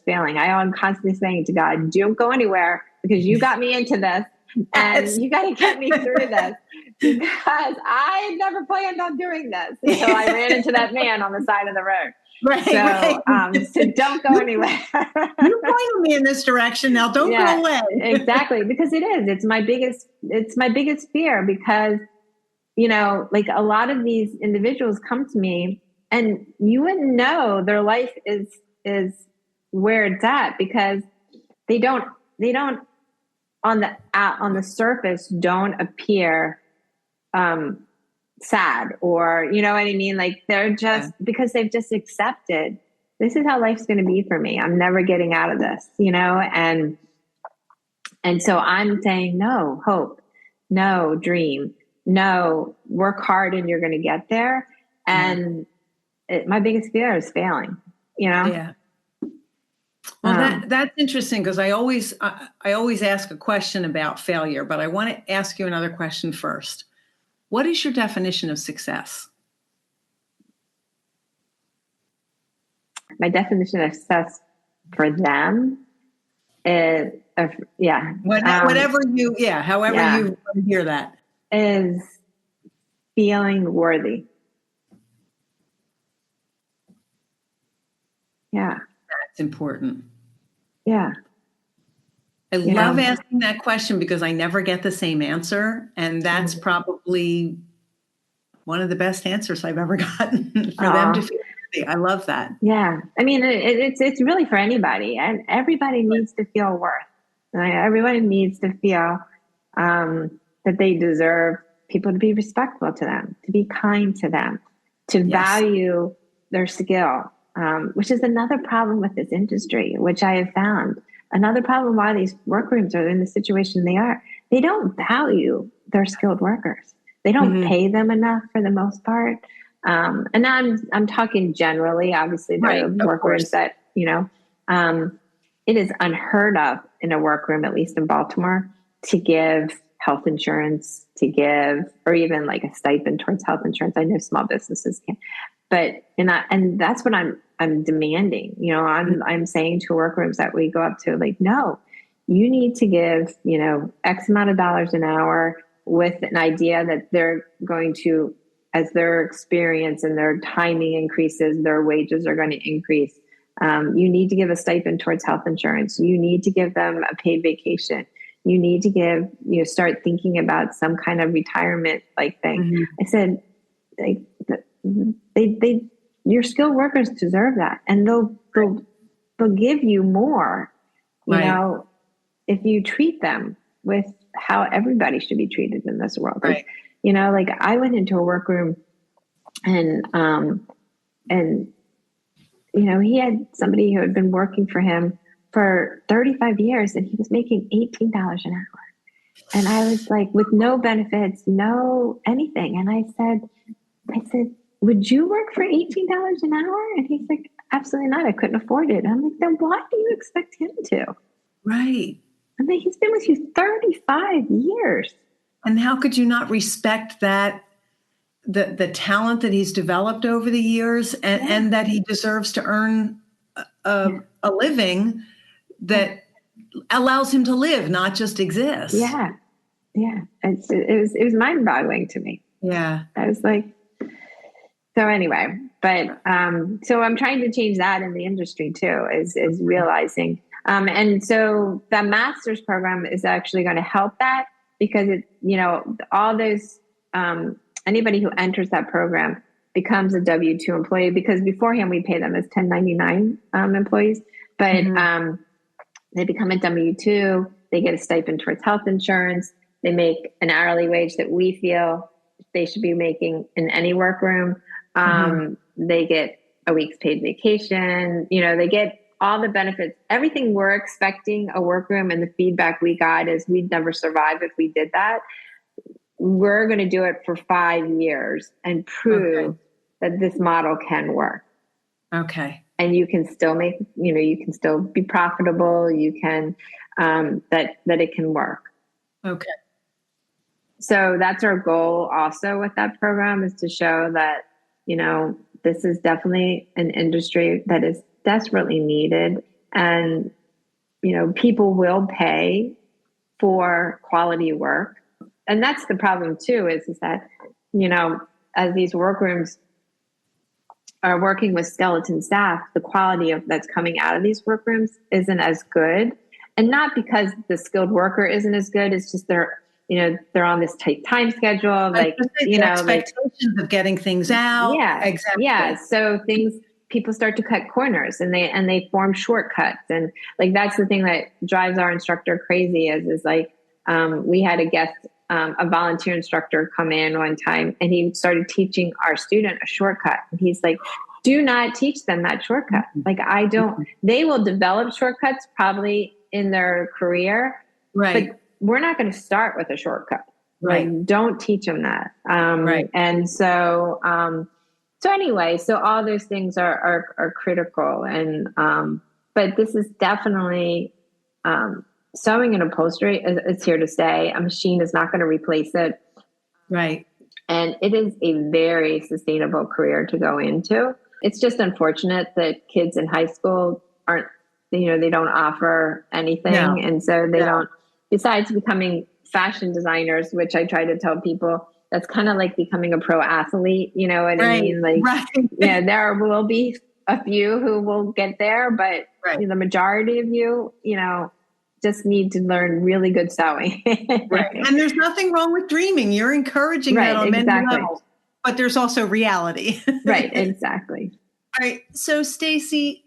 failing. I'm constantly saying to God, don't go anywhere because you got me into this and you got to get me through this because I never planned on doing this until I ran into that man on the side of the road. So don't go anywhere. You're pointing me in this direction now. Don't go away. Exactly. Because it's my biggest fear because, like a lot of these individuals come to me and you wouldn't know their life is where it's at because they don't on the surface don't appear, sad or, you know what I mean? Like they're just because they've just accepted this is how life's going to be for me. I'm never getting out of this, and so I'm saying, no, hope, no, dream, no, work hard and you're going to get there. And my biggest fear is failing, Yeah. Well, that's interesting because I always ask a question about failure, but I want to ask you another question first. What is your definition of success? My definition of success for them is, however you hear that, is feeling worthy. Yeah. That's important. Yeah. I love asking that question because I never get the same answer. And that's probably one of the best answers I've ever gotten for them to feel worthy. I love that. Yeah. I mean, it's really for anybody, and everybody needs to feel worth. Right? Everybody needs to feel that they deserve people to be respectful to them, to be kind to them, to value their skill, which is another problem with this industry, which I have found. Another problem why these workrooms are in the situation they are. They don't value their skilled workers. They don't pay them enough for the most part. And now I'm talking generally. Obviously, there are workrooms that, it is unheard of in a workroom, at least in Baltimore, to give health insurance, to give, or even like a stipend towards health insurance. I know small businesses can, but and that's what I'm demanding. I'm saying to workrooms that we go up to, like, no, you need to give, X amount of dollars an hour with an idea that they're going to, as their experience and their timing increases, their wages are going to increase. You need to give a stipend towards health insurance. You need to give them a paid vacation. You need to give, start thinking about some kind of retirement like thing. I said, your skilled workers deserve that, and they'll give you more, if you treat them with how everybody should be treated in this world. Right. Like I went into a workroom and he had somebody who had been working for him for 35 years and he was making $18 an hour. And I was like, with no benefits, no anything. And I said, would you work for $18 an hour? And he's like, absolutely not. I couldn't afford it. And I'm like, then why do you expect him to? Right. I mean, he's been with you 35 years. And how could you not respect that, the talent that he's developed over the years and that he deserves to earn a living that allows him to live, not just exist. Yeah. Yeah. It was mind-boggling to me. Yeah. I was like, so anyway, but so I'm trying to change that in the industry too, is realizing. And so the master's program is actually going to help that, because all those, anybody who enters that program becomes a W-2 employee, because beforehand we pay them as 1099 employees, but they become a W-2, they get a stipend towards health insurance, they make an hourly wage that we feel they should be making in any workroom. They get a week's paid vacation, they get all the benefits, everything we're expecting a workroom, and the feedback we got is we'd never survive if we did that. We're going to do it for 5 years and prove that this model can work. Okay. And you can still make, you can still be profitable. You can, that it can work. Okay. So that's our goal also with that program, is to show that, this is definitely an industry that is desperately needed, and, people will pay for quality work. And that's the problem too, is that, as these workrooms are working with skeleton staff, the quality that's coming out of these workrooms isn't as good. And not because the skilled worker isn't as good, it's just they're on this tight time schedule, like, expectations of getting things out. Yeah, exactly. Yeah. So people start to cut corners, and they form shortcuts. And like, that's the thing that drives our instructor crazy is like, we had a volunteer instructor come in one time, and he started teaching our student a shortcut. And he's like, do not teach them that shortcut. Like, they will develop shortcuts probably in their career. Right. But we're not going to start with a shortcut. Right. Like, don't teach them that. Right. And so, anyway, so all those things are critical. And, but this is definitely, sewing and upholstery is here to stay. A machine is not going to replace it. Right. And it is a very sustainable career to go into. It's just unfortunate that kids in high school aren't, they don't offer anything. No. And so they don't, besides becoming fashion designers, which I try to tell people, that's kind of like becoming a pro athlete. You know what I mean? Like, there will be a few who will get there, but the majority of you, just need to learn really good sewing. Right. And there's nothing wrong with dreaming. You're encouraging that on many levels, but there's also reality. Right. Exactly. All right. So Stacy,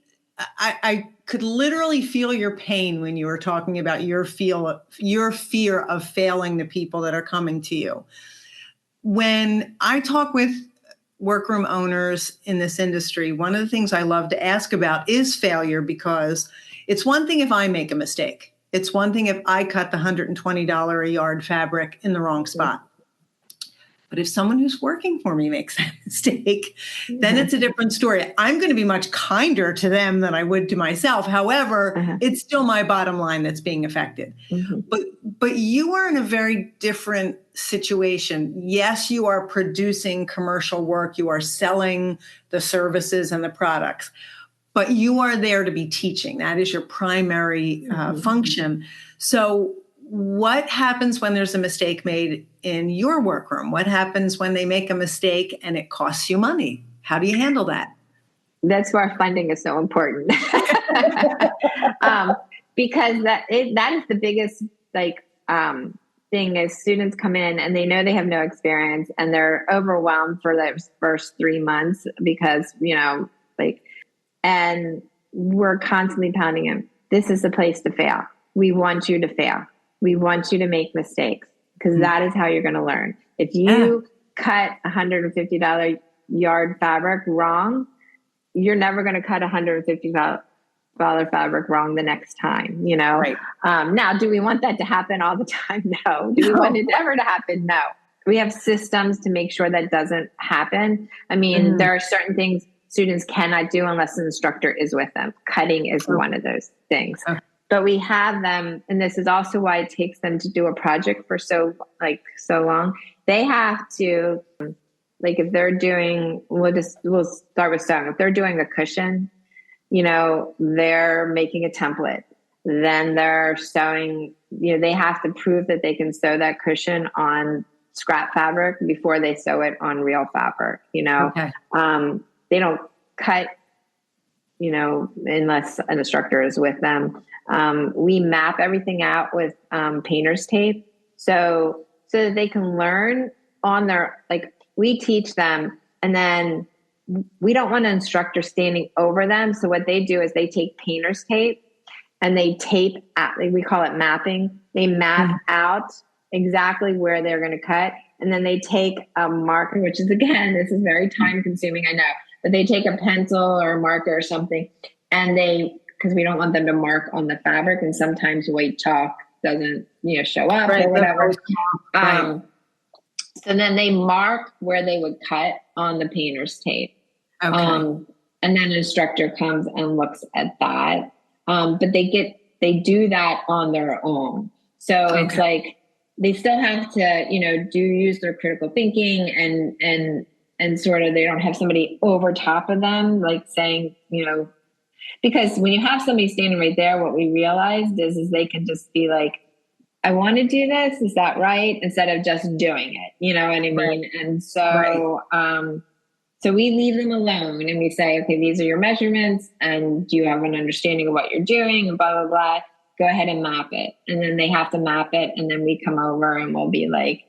I could literally feel your pain when you were talking about your fear of failing the people that are coming to you. When I talk with workroom owners in this industry, one of the things I love to ask about is failure, because it's one thing if I make a mistake. It's one thing if I cut the $120 a yard fabric in the wrong spot. But if someone who's working for me makes that mistake, then it's a different story. I'm going to be much kinder to them than I would to myself. However, it's still my bottom line that's being affected. But you are in a very different situation. Yes, you are producing commercial work. You are selling the services and the products, but you are there to be teaching. That is your primary function. So what happens when there's a mistake made in your workroom? What happens when they make a mistake and it costs you money? How do you handle that? That's where funding is so important. Because that is the biggest thing is students come in and they know they have no experience and they're overwhelmed for those first 3 months because, and we're constantly pounding them. This is the place to fail. We want you to fail. We want you to make mistakes because that is how you're going to learn. If you cut $150 yard fabric wrong, you're never going to cut $150 fabric wrong the next time, Right. Now, do we want that to happen all the time? No. Do we want it ever to happen? No. We have systems to make sure that doesn't happen. I mean, there are certain things students cannot do unless an instructor is with them. Cutting is one of those things. But we have them, and this is also why it takes them to do a project for so long. They have to, if they're doing, we'll start with sewing. If they're doing a cushion, they're making a template. Then they're sewing, they have to prove that they can sew that cushion on scrap fabric before they sew it on real fabric, Okay. They don't cut, unless an instructor is with them. We map everything out with painter's tape so that they can learn on their, we teach them, and then we don't want an instructor standing over them. So what they do is they take painter's tape and they tape out, we call it mapping. They map out exactly where they're going to cut. And then they take a marker, which is, again, this is very time consuming, I know, but they take a pencil or a marker or something, and because we don't want them to mark on the fabric, and sometimes white chalk doesn't, show up or whatever. So then they mark where they would cut on the painter's tape. Okay. And then an instructor comes and looks at that. But they do that on their own. So it's they still have to, use their critical thinking and sort of, they don't have somebody over top of them, saying, because when you have somebody standing right there, what we realized is they can just be like, I want to do this. Is that right? Instead of just doing it, you know what I mean? Right. And so, so we leave them alone and we say, okay, these are your measurements and do you have an understanding of what you're doing and blah, blah, blah. Go ahead and map it. And then they have to map it. And then we come over and we'll be like,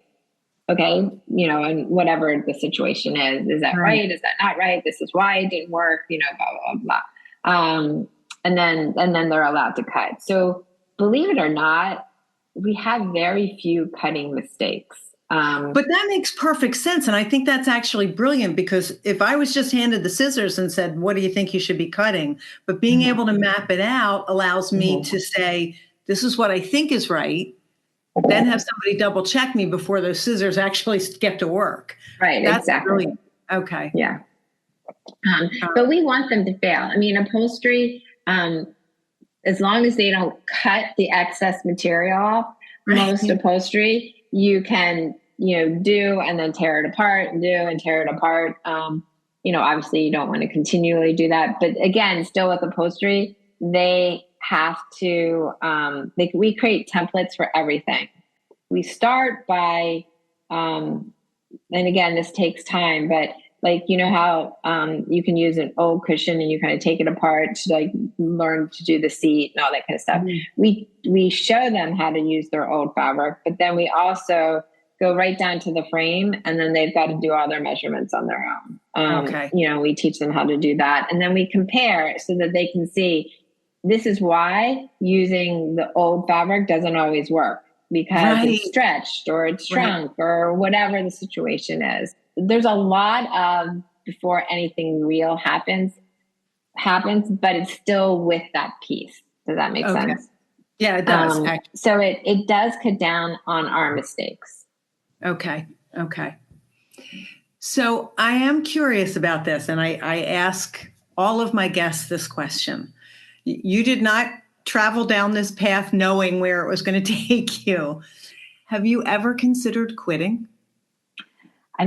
okay, and whatever the situation is that right? Is that not right? This is why it didn't work, blah, blah, blah. And then they're allowed to cut. So believe it or not, we have very few cutting mistakes. But that makes perfect sense. And I think that's actually brilliant, because if I was just handed the scissors and said, what do you think you should be cutting? But being able to map it out allows me to say, this is what I think is right. Then have somebody double check me before those scissors actually get to work. Right. That's exactly. Brilliant. Okay. Yeah. But we want them to fail. I mean, upholstery, as long as they don't cut the excess material off, most upholstery, you can, do and then tear it apart and do and tear it apart. Obviously you don't want to continually do that. But again, still with upholstery, they have to, we create templates for everything. We start by, and again, this takes time, but like, you know how you can use an old cushion and you kind of take it apart to like learn to do the seat and all that kind of stuff. We show them how to use their old fabric, but then we also go right down to the frame, and then they've got to do all their measurements on their own. You know, we teach them how to do that, and then we compare so that they can see this is why using the old fabric doesn't always work, because it's stretched or it's shrunk or whatever the situation is. There's a lot of before anything real happens, but it's still with that piece. Does that make sense? Yeah, it does. So it does cut down on our mistakes. Okay. So I am curious about this, and I ask all of my guests this question. You did not travel down this path knowing where it was going to take you. Have you ever considered quitting? I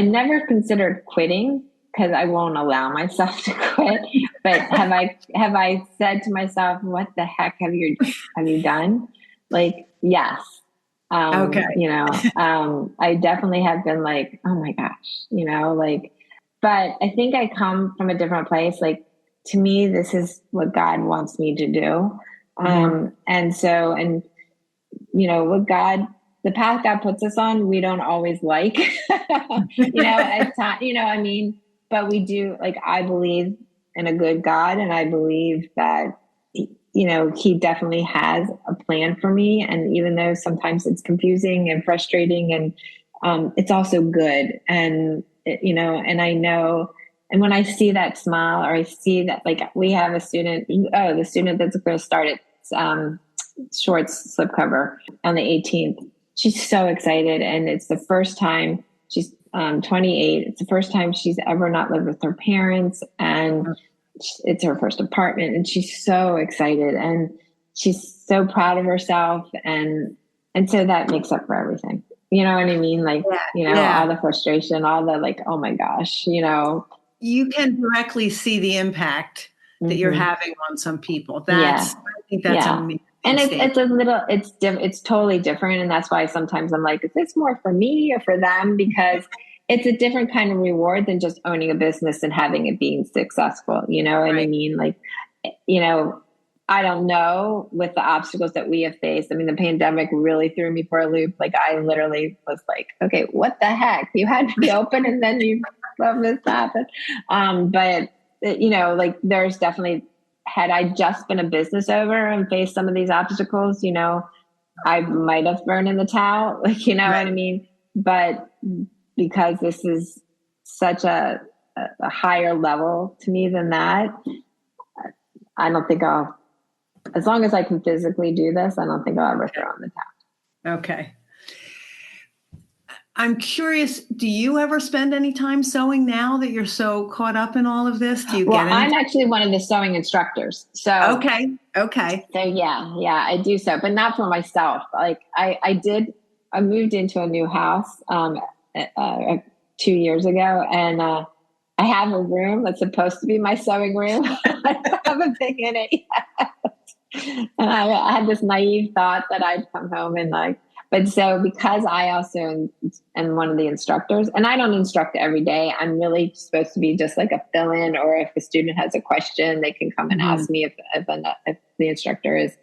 never considered quitting because I won't allow myself to quit. But have I said to myself, what the heck have you done? Like, yes. You know, I definitely have been like, oh my gosh, you know, like, but I think I come from a different place. Like, to me, this is what God wants me to do. And you know, the path God puts us on, we don't always like, you know, at times, you know, I mean, but we do, like, I believe in a good God, and I believe that, you know, he definitely has a plan for me. And even though sometimes it's confusing and frustrating, and it's also good. And, you know, and I know, and when I see that smile, or I see that, like, we have a student, the student that's going to start at shorts slipcover on the 18th. She's so excited. And it's the first time, she's 28. It's the first time she's ever not lived with her parents. And it's her first apartment. And she's so excited. And she's so proud of herself. And so that makes up for everything. You know what I mean? Like, you know, all the frustration, all the like, oh my gosh, you know. You can directly see the impact that you're having on some people. I think that's amazing. And it's totally different. And that's why sometimes I'm like, is this more for me or for them? Because it's a different kind of reward than just owning a business and having it being successful. You know what I mean? Like, you know, I don't know with the obstacles that we have faced. I mean, the pandemic really threw me for a loop. Like, I literally was like, okay, what the heck? You had to be open and then you let this happen. But, you know, like, there's definitely, had I just been a business owner and faced some of these obstacles, you know, I might have thrown in the towel, like, you know what I mean? But because this is such a higher level to me than that, I don't think as long as I can physically do this, I don't think I'll ever throw in the towel. Okay. I'm curious, do you ever spend any time sewing now that you're so caught up in all of this? Do you get I'm actually one of the sewing instructors. So Okay. So yeah, I do so, but not for myself. Like, I moved into a new house 2 years ago, and I have a room that's supposed to be my sewing room. I haven't been in it yet. And I had this naive thought that I'd come home and like, but so because I also am one of the instructors, and I don't instruct every day, I'm really supposed to be just like a fill-in, or if a student has a question, they can come and ask me if the instructor is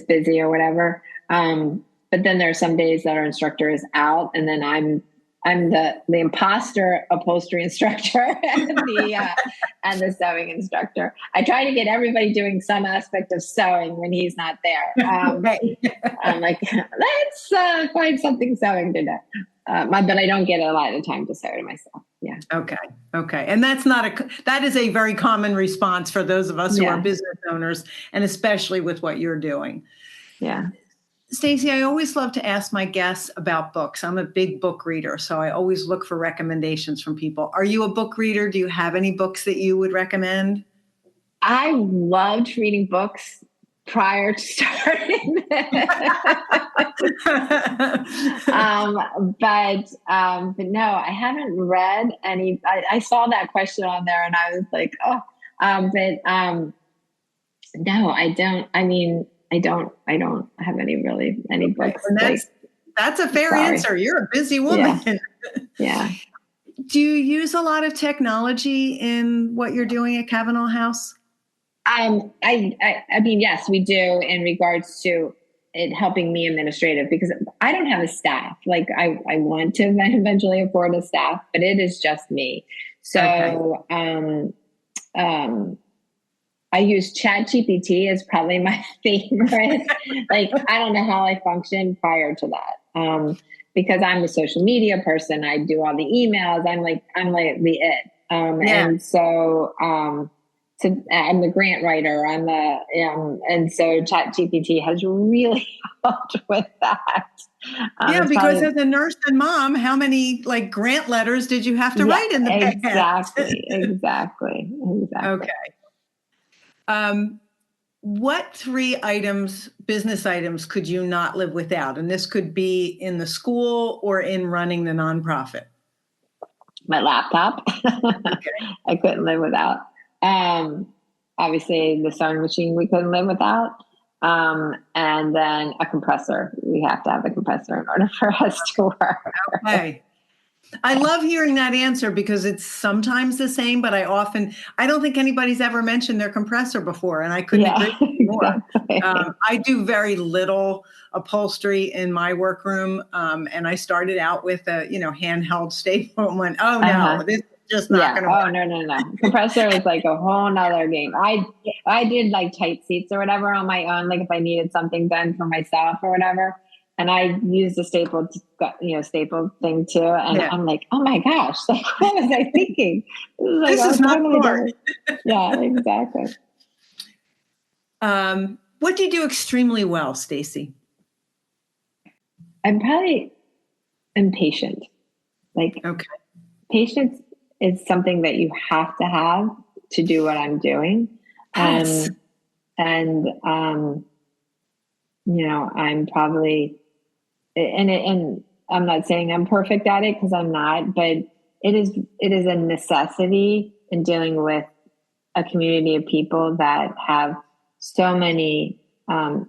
busy or whatever. But then there are some days that our instructor is out, and then I'm the imposter upholstery instructor and the sewing instructor. I try to get everybody doing some aspect of sewing when he's not there. I'm like, let's find something sewing to do. But I don't get a lot of time to sew to myself. Yeah. Okay. And that is a very common response for those of us who are business owners, and especially with what you're doing. Yeah. Stacy, I always love to ask my guests about books. I'm a big book reader, so I always look for recommendations from people. Are you a book reader? Do you have any books that you would recommend? I loved reading books prior to starting but no, I haven't read any. I saw that question on there and I was like, no, I don't. I mean, I don't have any books. That's a fair answer. You're a busy woman. Yeah. Do you use a lot of technology in what you're doing at Cavanagh House? I mean, yes, we do in regards to it helping me administrative, because I don't have a staff. Like I want to eventually afford a staff, but it is just me. So, I use ChatGPT as probably my favorite. Like, I don't know how I functioned prior to that. Because I'm a social media person, I do all the emails. I'm like the it. And so, I'm the grant writer. And so ChatGPT has really helped with that. Because as a nurse and mom, how many like grant letters did you have to write in the past? Exactly. Okay. What 3 business items could you not live without? And this could be in the school or in running the nonprofit. My laptop. Okay. I couldn't live without. Obviously the sewing machine we couldn't live without. And then a compressor. We have to have a compressor in order for us to work. Okay. I love hearing that answer because it's sometimes the same, but I don't think anybody's ever mentioned their compressor before, and I couldn't agree more. Exactly. I do very little upholstery in my workroom, and I started out with a handheld staple and went, oh no, this is just not going to work. Oh no. Compressor is like a whole nother game. I did like tight seats or whatever on my own, like if I needed something done for myself or whatever. And I used a staple thing too. And I'm like, oh my gosh, like, what was I thinking? This is not smart. Yeah, exactly. What do you do extremely well, Stacy? I'm probably impatient. Like, patience is something that you have to have to do what I'm doing. Yes. I'm probably, and I'm not saying I'm perfect at it because I'm not, but it is a necessity in dealing with a community of people that have so many, I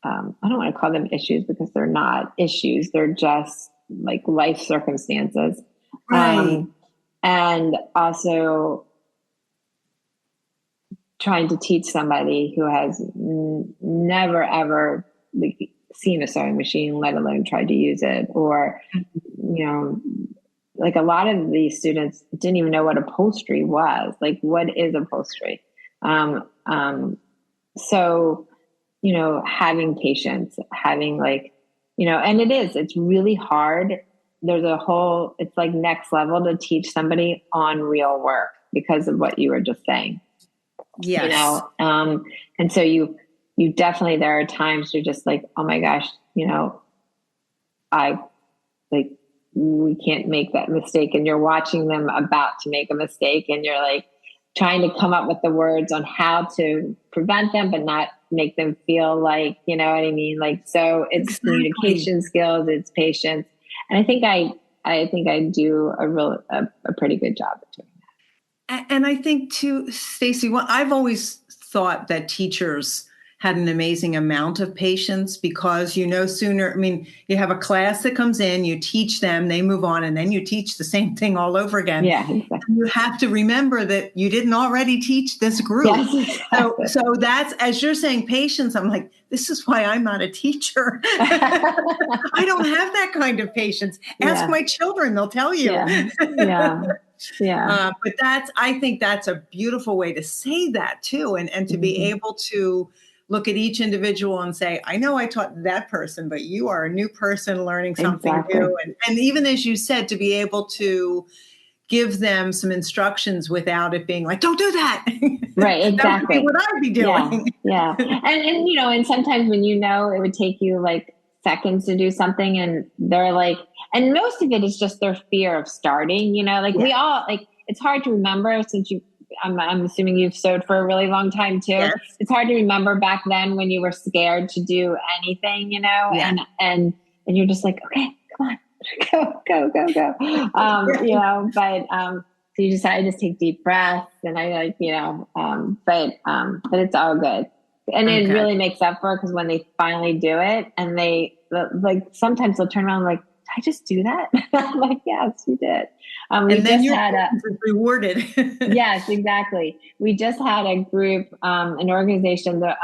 don't want to call them issues because they're not issues. They're just like life circumstances. Right. And also trying to teach somebody who has never, ever seen a sewing machine, let alone tried to use it, or, like a lot of these students didn't even know what upholstery was. Like, what is upholstery? So, having patience, having and it's really hard. It's like next level to teach somebody on real work because of what you were just saying. Yes. And so you definitely, there are times you're just like, oh my gosh, we can't make that mistake. And you're watching them about to make a mistake and you're like trying to come up with the words on how to prevent them, but not make them feel like, you know what I mean? Like, so it's communication skills, it's patience. And I think I do a pretty good job of doing that. And I think too, Stacy, I've always thought that teachers had an amazing amount of patience because, sooner, you have a class that comes in, you teach them, they move on, and then you teach the same thing all over again. Yeah, exactly. You have to remember that you didn't already teach this group. Yes, exactly. So that's, as you're saying, patience, I'm like, this is why I'm not a teacher. I don't have that kind of patience. Ask my children, they'll tell you. Yeah. But I think that's a beautiful way to say that too. And to be able to look at each individual and say, I know I taught that person, but you are a new person learning something new. And even as you said, to be able to give them some instructions without it being like, don't do that. Right. Exactly. That would be what I'd be doing. Yeah. And sometimes when it would take you like seconds to do something and they're like, and most of it is just their fear of starting, we all it's hard to remember since I'm assuming you've sewed for a really long time too. Yes. It's hard to remember back then when you were scared to do anything, and you're just like, okay, come on, go. So you decide to just take deep breaths and but it's all good. And it really makes up for it because when they finally do it and they sometimes they'll turn around like, I just do that? I'm like, yes, you did. We and then just you're had rewarded. yes, exactly. We just had a group, an organization, the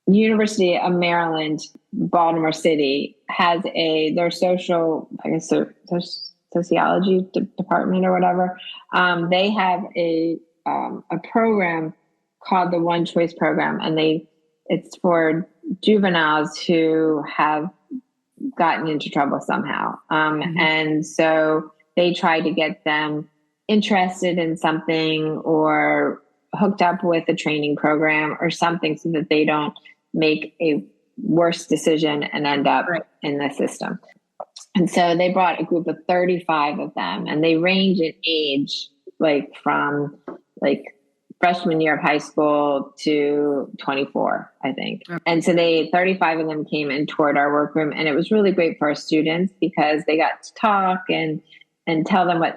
University of Maryland, Baltimore City has their social, I guess, sociology department or whatever. They have a program called the One Choice Program, and it's for juveniles who have gotten into trouble somehow. And so they try to get them interested in something or hooked up with a training program or something so that they don't make a worse decision and end up in the system. And so they brought a group of 35 of them, and they range in age, like from like freshman year of high school to 24, I think. Okay. And so 35 of them came and toured our workroom, and it was really great for our students because they got to talk and tell them what,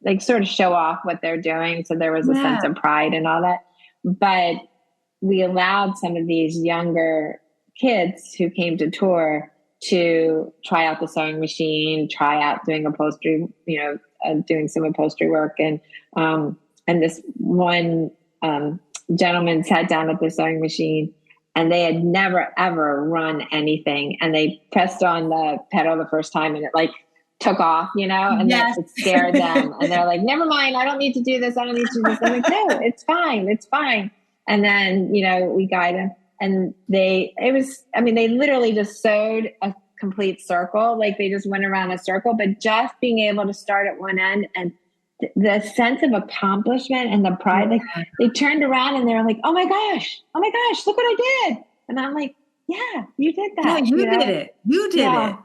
like sort of show off what they're doing. So there was a sense of pride and all that. But we allowed some of these younger kids who came to tour to try out the sewing machine, try out doing upholstery, doing some upholstery work. And this one gentleman sat down at the sewing machine, and they had never, ever run anything. And they pressed on the pedal the first time, and it like took off, and then it scared them. And they're like, never mind, I don't need to do this. I don't need to do this. I'm like, no, it's fine. It's fine. And then, we guide them. And they literally just sewed a complete circle. Like they just went around a circle, but just being able to start at one end and the sense of accomplishment and the pride, like they turned around and they were like, oh my gosh, look what I did. And I'm like, yeah, you did that. Yeah, you did it. You did it.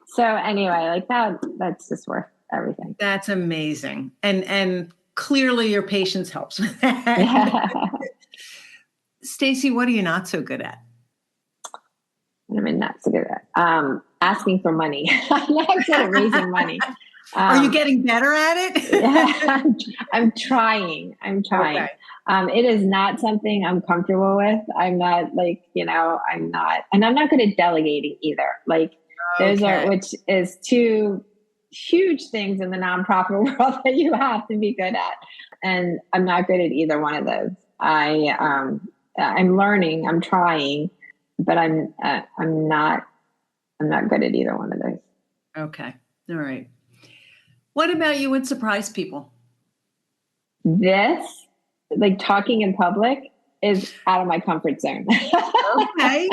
So anyway, like that's just worth everything. That's amazing. And clearly your patience helps with that. Yeah. Stacy, what are you not so good at? I'm not so good at asking for money. I'm not good at raising money. Are you getting better at it? Yeah, I'm trying. Okay. It is not something I'm comfortable with. I'm not like, I'm not good at delegating either. Like which is two huge things in the nonprofit world that you have to be good at. And I'm not good at either one of those. I'm learning, I'm trying, but I'm not good at either one of those. Okay. All right. What about you would surprise people? This, like talking in public, is out of my comfort zone. Okay.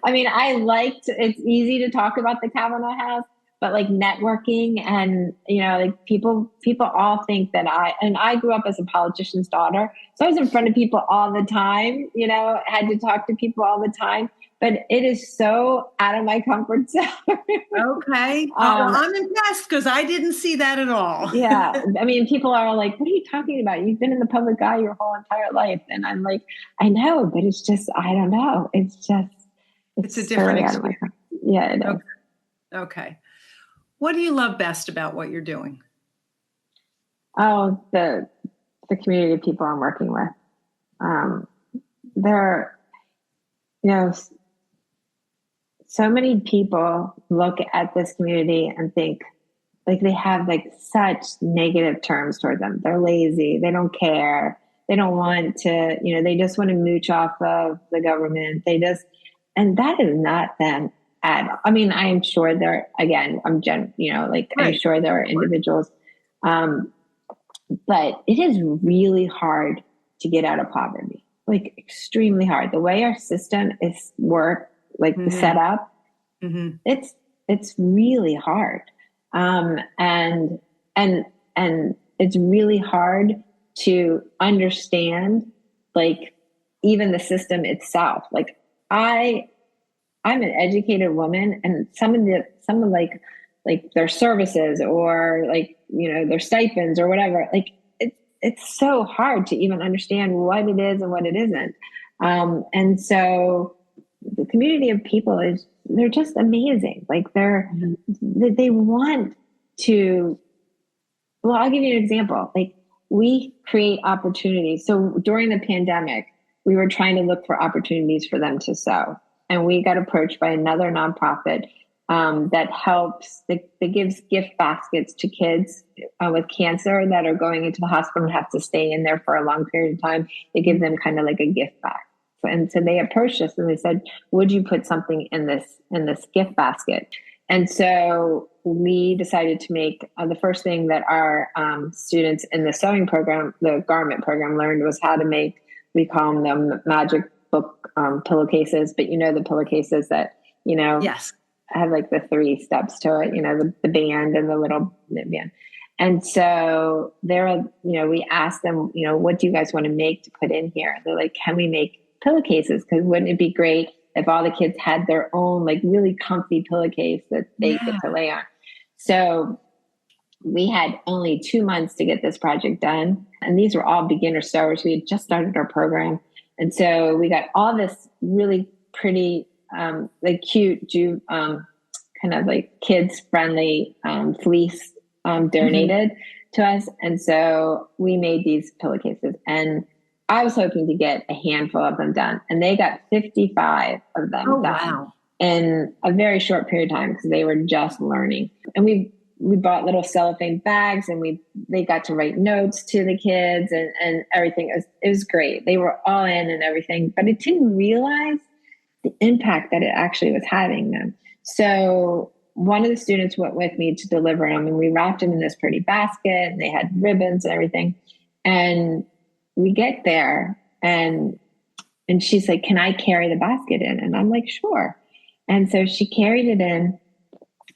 I mean, it's easy to talk about the Cavanagh House, but like networking and, like people all think that I grew up as a politician's daughter. So I was in front of people all the time, had to talk to people all the time, but it is so out of my comfort zone. Okay. Well, I'm impressed because I didn't see that at all. Yeah. I mean, people are like, what are you talking about? You've been in the public eye your whole entire life. And I'm like, I know, but it's just, I don't know. It's a different experience. Yeah, it is. Okay. What do you love best about what you're doing? Oh, the community of people I'm working with. They're, so many people look at this community and think like they have like such negative terms toward them. They're lazy. They don't care. They don't want to, they just want to mooch off of the government. And that is not them. I mean, I am sure there, again, I'm sure there are individuals, but it is really hard to get out of poverty, like extremely hard. The way our system is the setup, it's really hard. And it's really hard to understand, like even the system itself. Like I'm an educated woman, and some of their services or their stipends or whatever, like it's so hard to even understand what it is and what it isn't. And so the community of people they're just amazing. Like they want to, well, I'll give you an example. Like we create opportunities. So during the pandemic, we were trying to look for opportunities for them to sew. And we got approached by another nonprofit that helps, that gives gift baskets to kids with cancer that are going into the hospital and have to stay in there for a long period of time. They give them kind of like a gift bag. And so they approached us and they said, would you put something in this gift basket? And so we decided to make the first thing that our students in the sewing program, the garment program, learned was how to make, we call them magic book pillowcases, but the pillowcases that, yes, have like the 3 steps to it, the band and the little band. And so we asked them, what do you guys want to make to put in here? They're like, can we make pillowcases? Because wouldn't it be great if all the kids had their own like really comfy pillowcase that they get to lay on? So we had only 2 months to get this project done. And these were all beginner sewers. We had just started our program. And so we got all this really pretty, like cute, kind of like kids friendly fleece donated to us. And so we made these pillowcases, and I was hoping to get a handful of them done, and they got 55 of them done in a very short period of time because they were just learning. And we bought little cellophane bags, and they got to write notes to the kids and everything. It was great. They were all in and everything, but I didn't realize the impact that it actually was having them. So one of the students went with me to deliver them, and we wrapped them in this pretty basket, and they had ribbons and everything. And we get there, and she's like, can I carry the basket in? And I'm like, sure. And so she carried it in,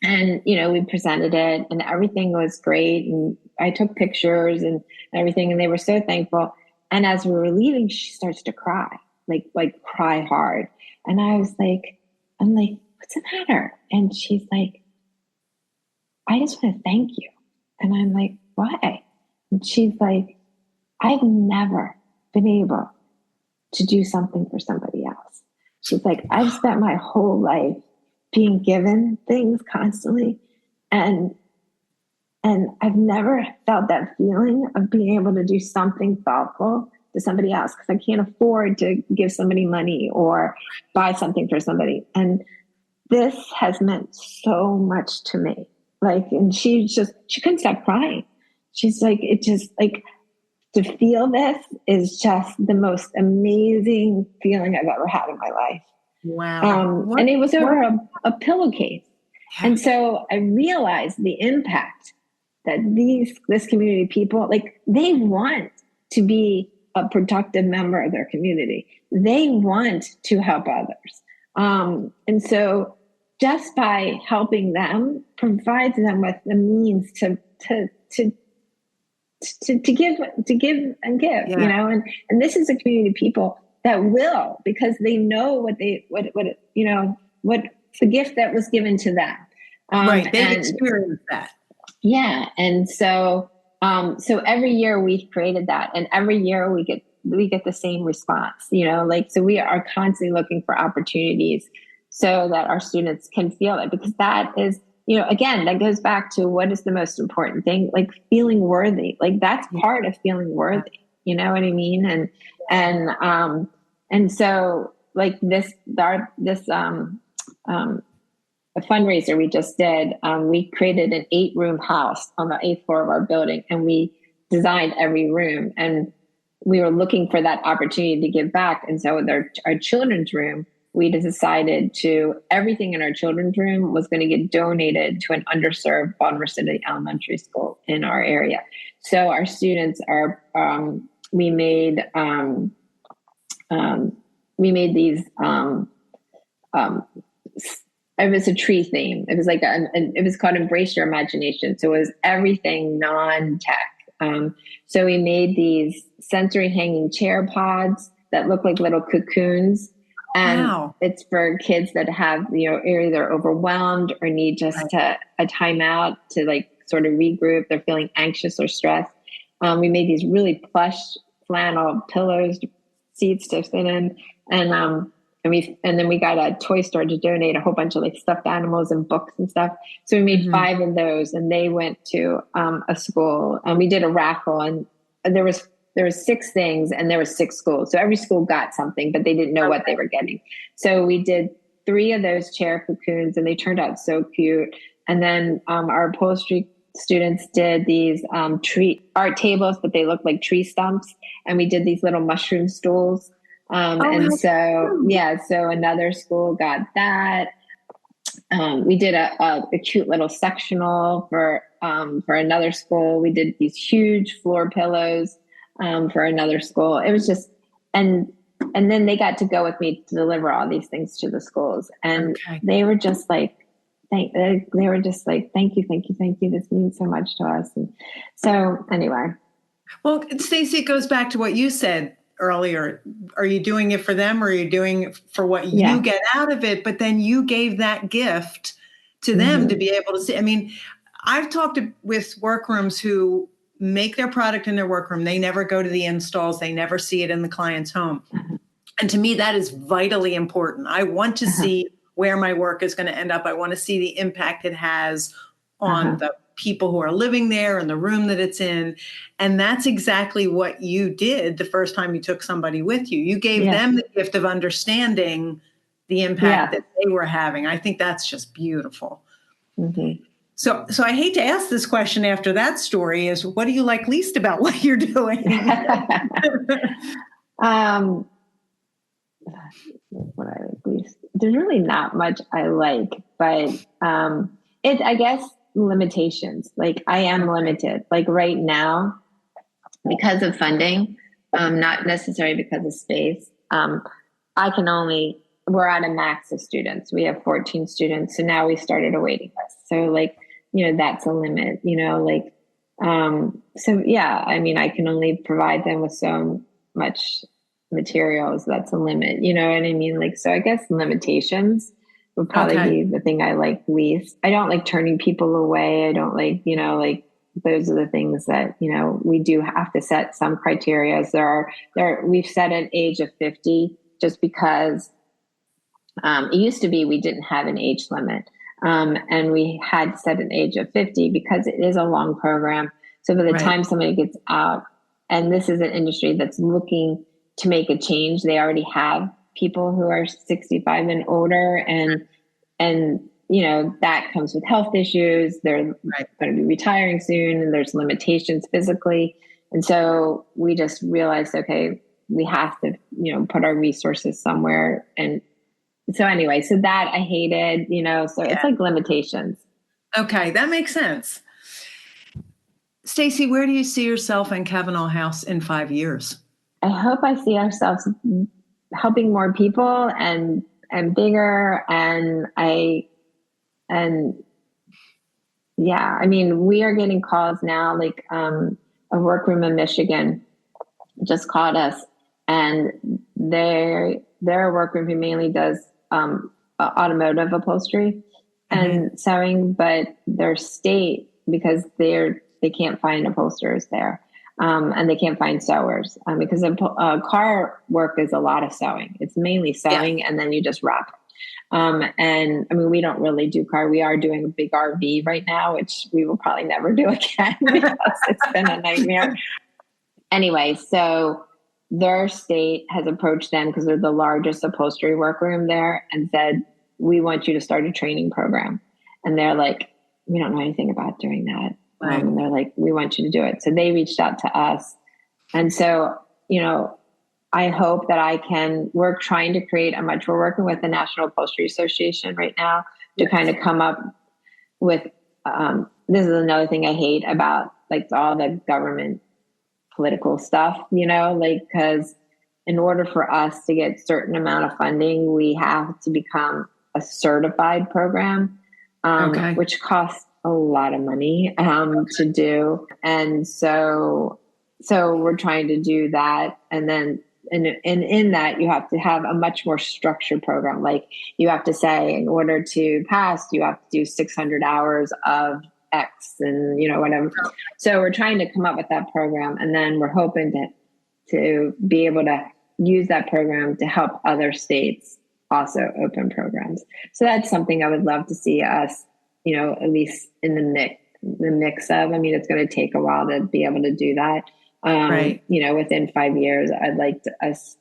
and, we presented it, and everything was great. And I took pictures and everything, and they were so thankful. And as we were leaving, she starts to cry, like cry hard. And I'm like, what's the matter? And she's like, I just want to thank you. And I'm like, why? And she's like, I've never been able to do something for somebody else. She's like, I've spent my whole life being given things constantly. And I've never felt that feeling of being able to do something thoughtful to somebody else, because I can't afford to give somebody money or buy something for somebody. And this has meant so much to me. And she couldn't stop crying. She's like, it just like, to feel this is just the most amazing feeling I've ever had in my life. Wow. And it was over a pillowcase. Yeah. And so I realized the impact that this community of people, like, they want to be a productive member of their community. They want to help others. And so just by helping them provides them with the means to give and give, and this is a community of people that will, because they know what the gift that was given to them. Right. They experience that. Yeah. And so every year we've created that, and every year we get the same response, so we are constantly looking for opportunities so that our students can feel it, because that is, again, that goes back to what is the most important thing, like feeling worthy. Like, that's part of feeling worthy. You know what I mean? And so like a fundraiser we just did, we created an 8-room house on the 8th floor of our building, and we designed every room, and we were looking for that opportunity to give back. And so with our children's room, we decided everything in our children's room was going to get donated to an underserved Baltimore City elementary school in our area. So our students we made these, it was a tree theme. It was like it was called Embrace Your Imagination. So it was everything non-tech. So we made these sensory hanging chair pods that look like little cocoons. And it's for kids that have, either overwhelmed or need just a timeout to like sort of regroup. They're feeling anxious or stressed. We made these really plush flannel pillows, seats to sit in, and then we got a toy store to donate a whole bunch of like stuffed animals and books and stuff. So we made 5 of those, and they went to a school, and we did a raffle, and there was 6 things, and there were 6 schools. So every school got something, but they didn't know what they were getting. So we did 3 of those chair cocoons, and they turned out so cute. And then our upholstery students did these tree art tables, but they looked like tree stumps. And we did these little mushroom stools. So another school got that. We did a cute little sectional for another school. We did these huge floor pillows for another school. It was just, and then they got to go with me to deliver all these things to the schools. And they were just like, thank you. This means so much to us. And so anyway. Well, Stacy, it goes back to what you said earlier. Are you doing it for them, or are you doing it for what you get out of it? But then you gave that gift to them to be able to see. I mean, I've talked with workrooms who make their product in their workroom. They never go to the installs. They never see it in the client's home. And to me, that is vitally important. I want to see where my work is going to end up. I want to see the impact it has on the people who are living there and the room that it's in. And that's exactly what you did the first time you took somebody with you. You gave them the gift of understanding the impact that they were having. I think that's just beautiful. So I hate to ask this question after that story is, what do you like least about what you're doing? What I like least, there's really not much I like, but I guess limitations. Like I am limited. Like right now, because of funding, not necessarily because of space. We're at a max of students. We have 14 students. So now we started a waiting list. So like, that's a limit, I can only provide them with so much materials. That's a limit. You know what I mean? Like, so I guess limitations would probably be the thing I like least. I don't like turning people away. I don't like, those are the things that, we do have to set some criteria. We've set an age of 50 just because it used to be we didn't have an age limit. And we had set an age of 50 because it is a long program. So by the time somebody gets out, and this is an industry that's looking to make a change, they already have people who are 65 and older, and that comes with health issues. They're going to be retiring soon, and there's limitations physically. And so we just realized, okay, we have to, put our resources somewhere. And so anyway, so that I hated, so it's like limitations. Okay. That makes sense. Stacy, where do you see yourself in Cavanagh House in 5 years? I hope I see ourselves helping more people and bigger. We are getting calls now, like a workroom in Michigan just called us, and they're a workroom who mainly does automotive upholstery and sewing, but their state, because they can't find upholsterers there. And they can't find sewers because car work is a lot of sewing. It's mainly sewing and then you just wrap it. We don't really do car. We are doing a big RV right now, which we will probably never do again because it's been a nightmare. Anyway, so their state has approached them because they're the largest upholstery workroom there and said, we want you to start a training program. And they're like, we don't know anything about doing that. And they're like, we want you to do it. So they reached out to us. And so, I hope that we're trying to create we're working with the National Upholstery Association right now to kind of come up with, this is another thing I hate about like all the government political stuff, because in order for us to get certain amount of funding, we have to become a certified program, which costs a lot of money to do. And so we're trying to do that. And then in that, you have to have a much more structured program. Like you have to say, in order to pass, you have to do 600 hours of X and, whatever. So we're trying to come up with that program. And then we're hoping to be able to use that program to help other states also open programs. So that's something I would love to see us, at least in the mix of. It's going to take a while to be able to do that. Within 5 years, I'd like us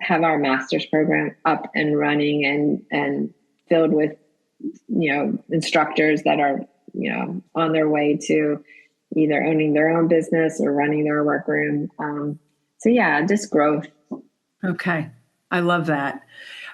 have our master's program up and running and filled with, instructors that are, on their way to either owning their own business or running their workroom. So yeah, just growth. Okay. I love that.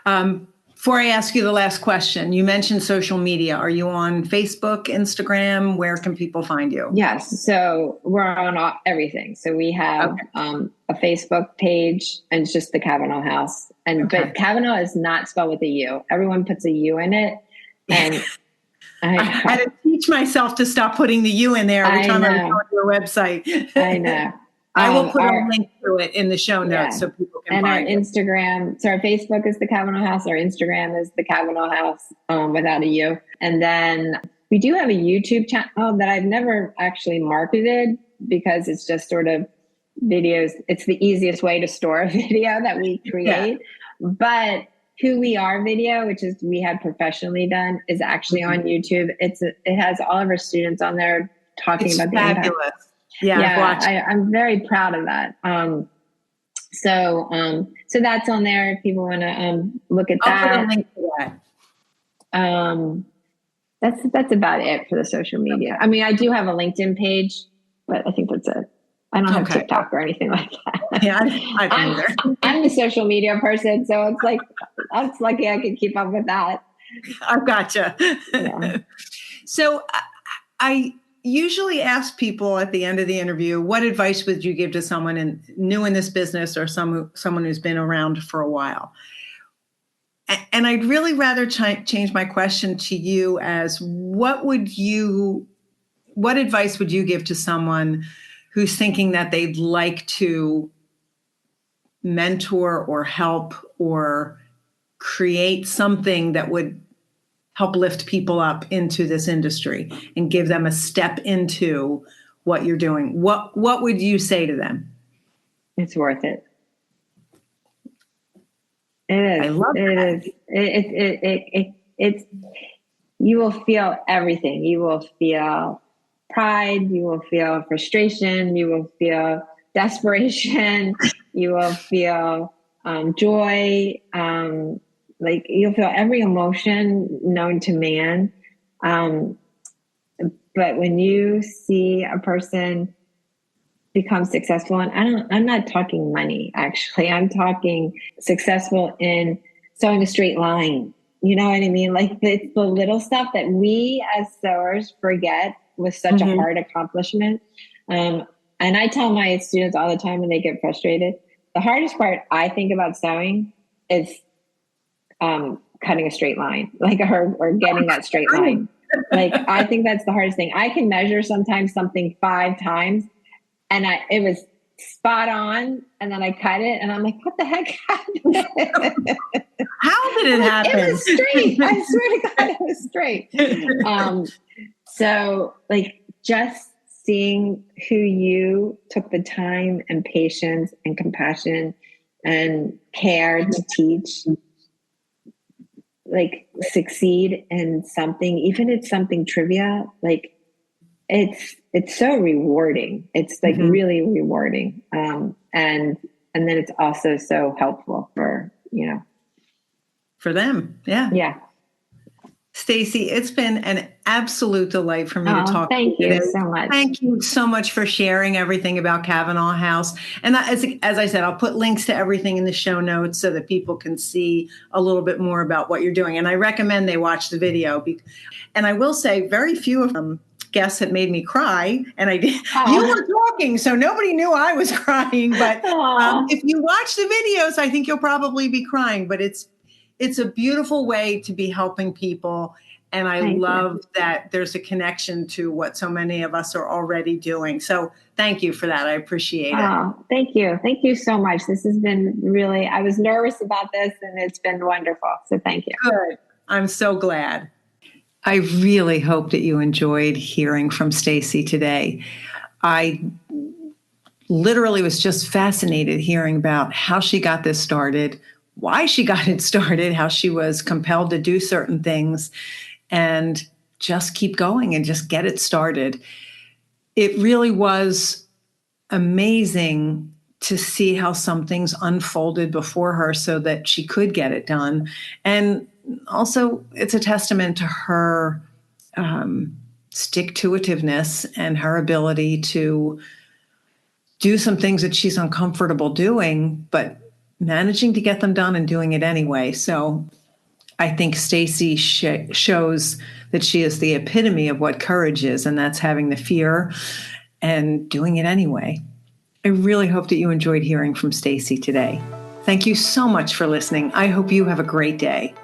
Before I ask you the last question, you mentioned social media. Are you on Facebook, Instagram? Where can people find you? Yes. So we're on everything. So we have a Facebook page, and it's just the Cavanagh House. But Cavanaugh is not spelled with a U. Everyone puts a U in it. And I had to teach myself to stop putting the U in there every time I was on your website. I know. I will put a link to it in the show notes so people can find it. And our Instagram, so our Facebook is the Cavanagh House. Our Instagram is the Cavanagh House without a U. And then we do have a YouTube channel that I've never actually marketed because it's just sort of videos. It's the easiest way to store a video that we create. Yeah. But Who We Are video, which is we had professionally done, is actually on YouTube. It has all of our students on there talking about the fabulous. Impact. Yeah, I'm very proud of that. So that's on there if people want to look at that. I'll put a link to that. That's about it for the social media. Okay. I mean, I do have a LinkedIn page, but I think that's it. I don't have TikTok or anything like that. Yeah, I don't either. I'm the social media person, so it's like I was lucky I could keep up with that. I've gotcha. Yeah. So I usually ask people at the end of the interview, what advice would you give to someone new in this business or someone who's been around for a while? And I'd really rather change my question to you as what advice would you give to someone who's thinking that they'd like to mentor or help or create something that would help lift people up into this industry and give them a step into what you're doing? What would you say to them? It's worth it. It is. I love that. It's you will feel everything. You will feel pride. You will feel frustration. You will feel desperation. You will feel joy. Like you'll feel every emotion known to man. But when you see a person become successful, and I'm not talking money, actually, I'm talking successful in sewing a straight line. You know what I mean? Like it's the little stuff that we as sewers forget was such a hard accomplishment. And I tell my students all the time when they get frustrated, the hardest part I think about sewing is cutting a straight line, like or getting that straight line. Like I think that's the hardest thing. I can measure sometimes something 5 times, and it was spot on, and then I cut it, and I'm like, what the heck happened? How did it happen? It was straight. I swear to God, it was straight. So like just seeing who you took the time and patience and compassion and care to teach, like succeed in something, even if it's something trivia, like it's so rewarding. It's like really rewarding. And then it's also so helpful for them. Yeah. Yeah. Stacy, it's been an absolute delight for me to talk to you. Thank you so much. Thank you so much for sharing everything about Cavanagh House. And as I said, I'll put links to everything in the show notes so that people can see a little bit more about what you're doing. And I recommend they watch the video. And I will say very few of them guests had made me cry, and I did. You were talking, so nobody knew I was crying. But if you watch the videos, I think you'll probably be crying. But it's a beautiful way to be helping people. And I love that there's a connection to what so many of us are already doing. So thank you for that. I appreciate it. Thank you. Thank you so much. This has been really, I was nervous about this, and it's been wonderful. So thank you. Good. I'm so glad. I really hope that you enjoyed hearing from Stacy today. I literally was just fascinated hearing about how she got this started, why she got it started, how she was compelled to do certain things, and just keep going and just get it started. It really was amazing to see how some things unfolded before her so that she could get it done. And also, it's a testament to her stick-to-itiveness and her ability to do some things that she's uncomfortable doing, but managing to get them done and doing it anyway. So I think Stacy shows that she is the epitome of what courage is, and that's having the fear and doing it anyway. I really hope that you enjoyed hearing from Stacy today. Thank you so much for listening. I hope you have a great day.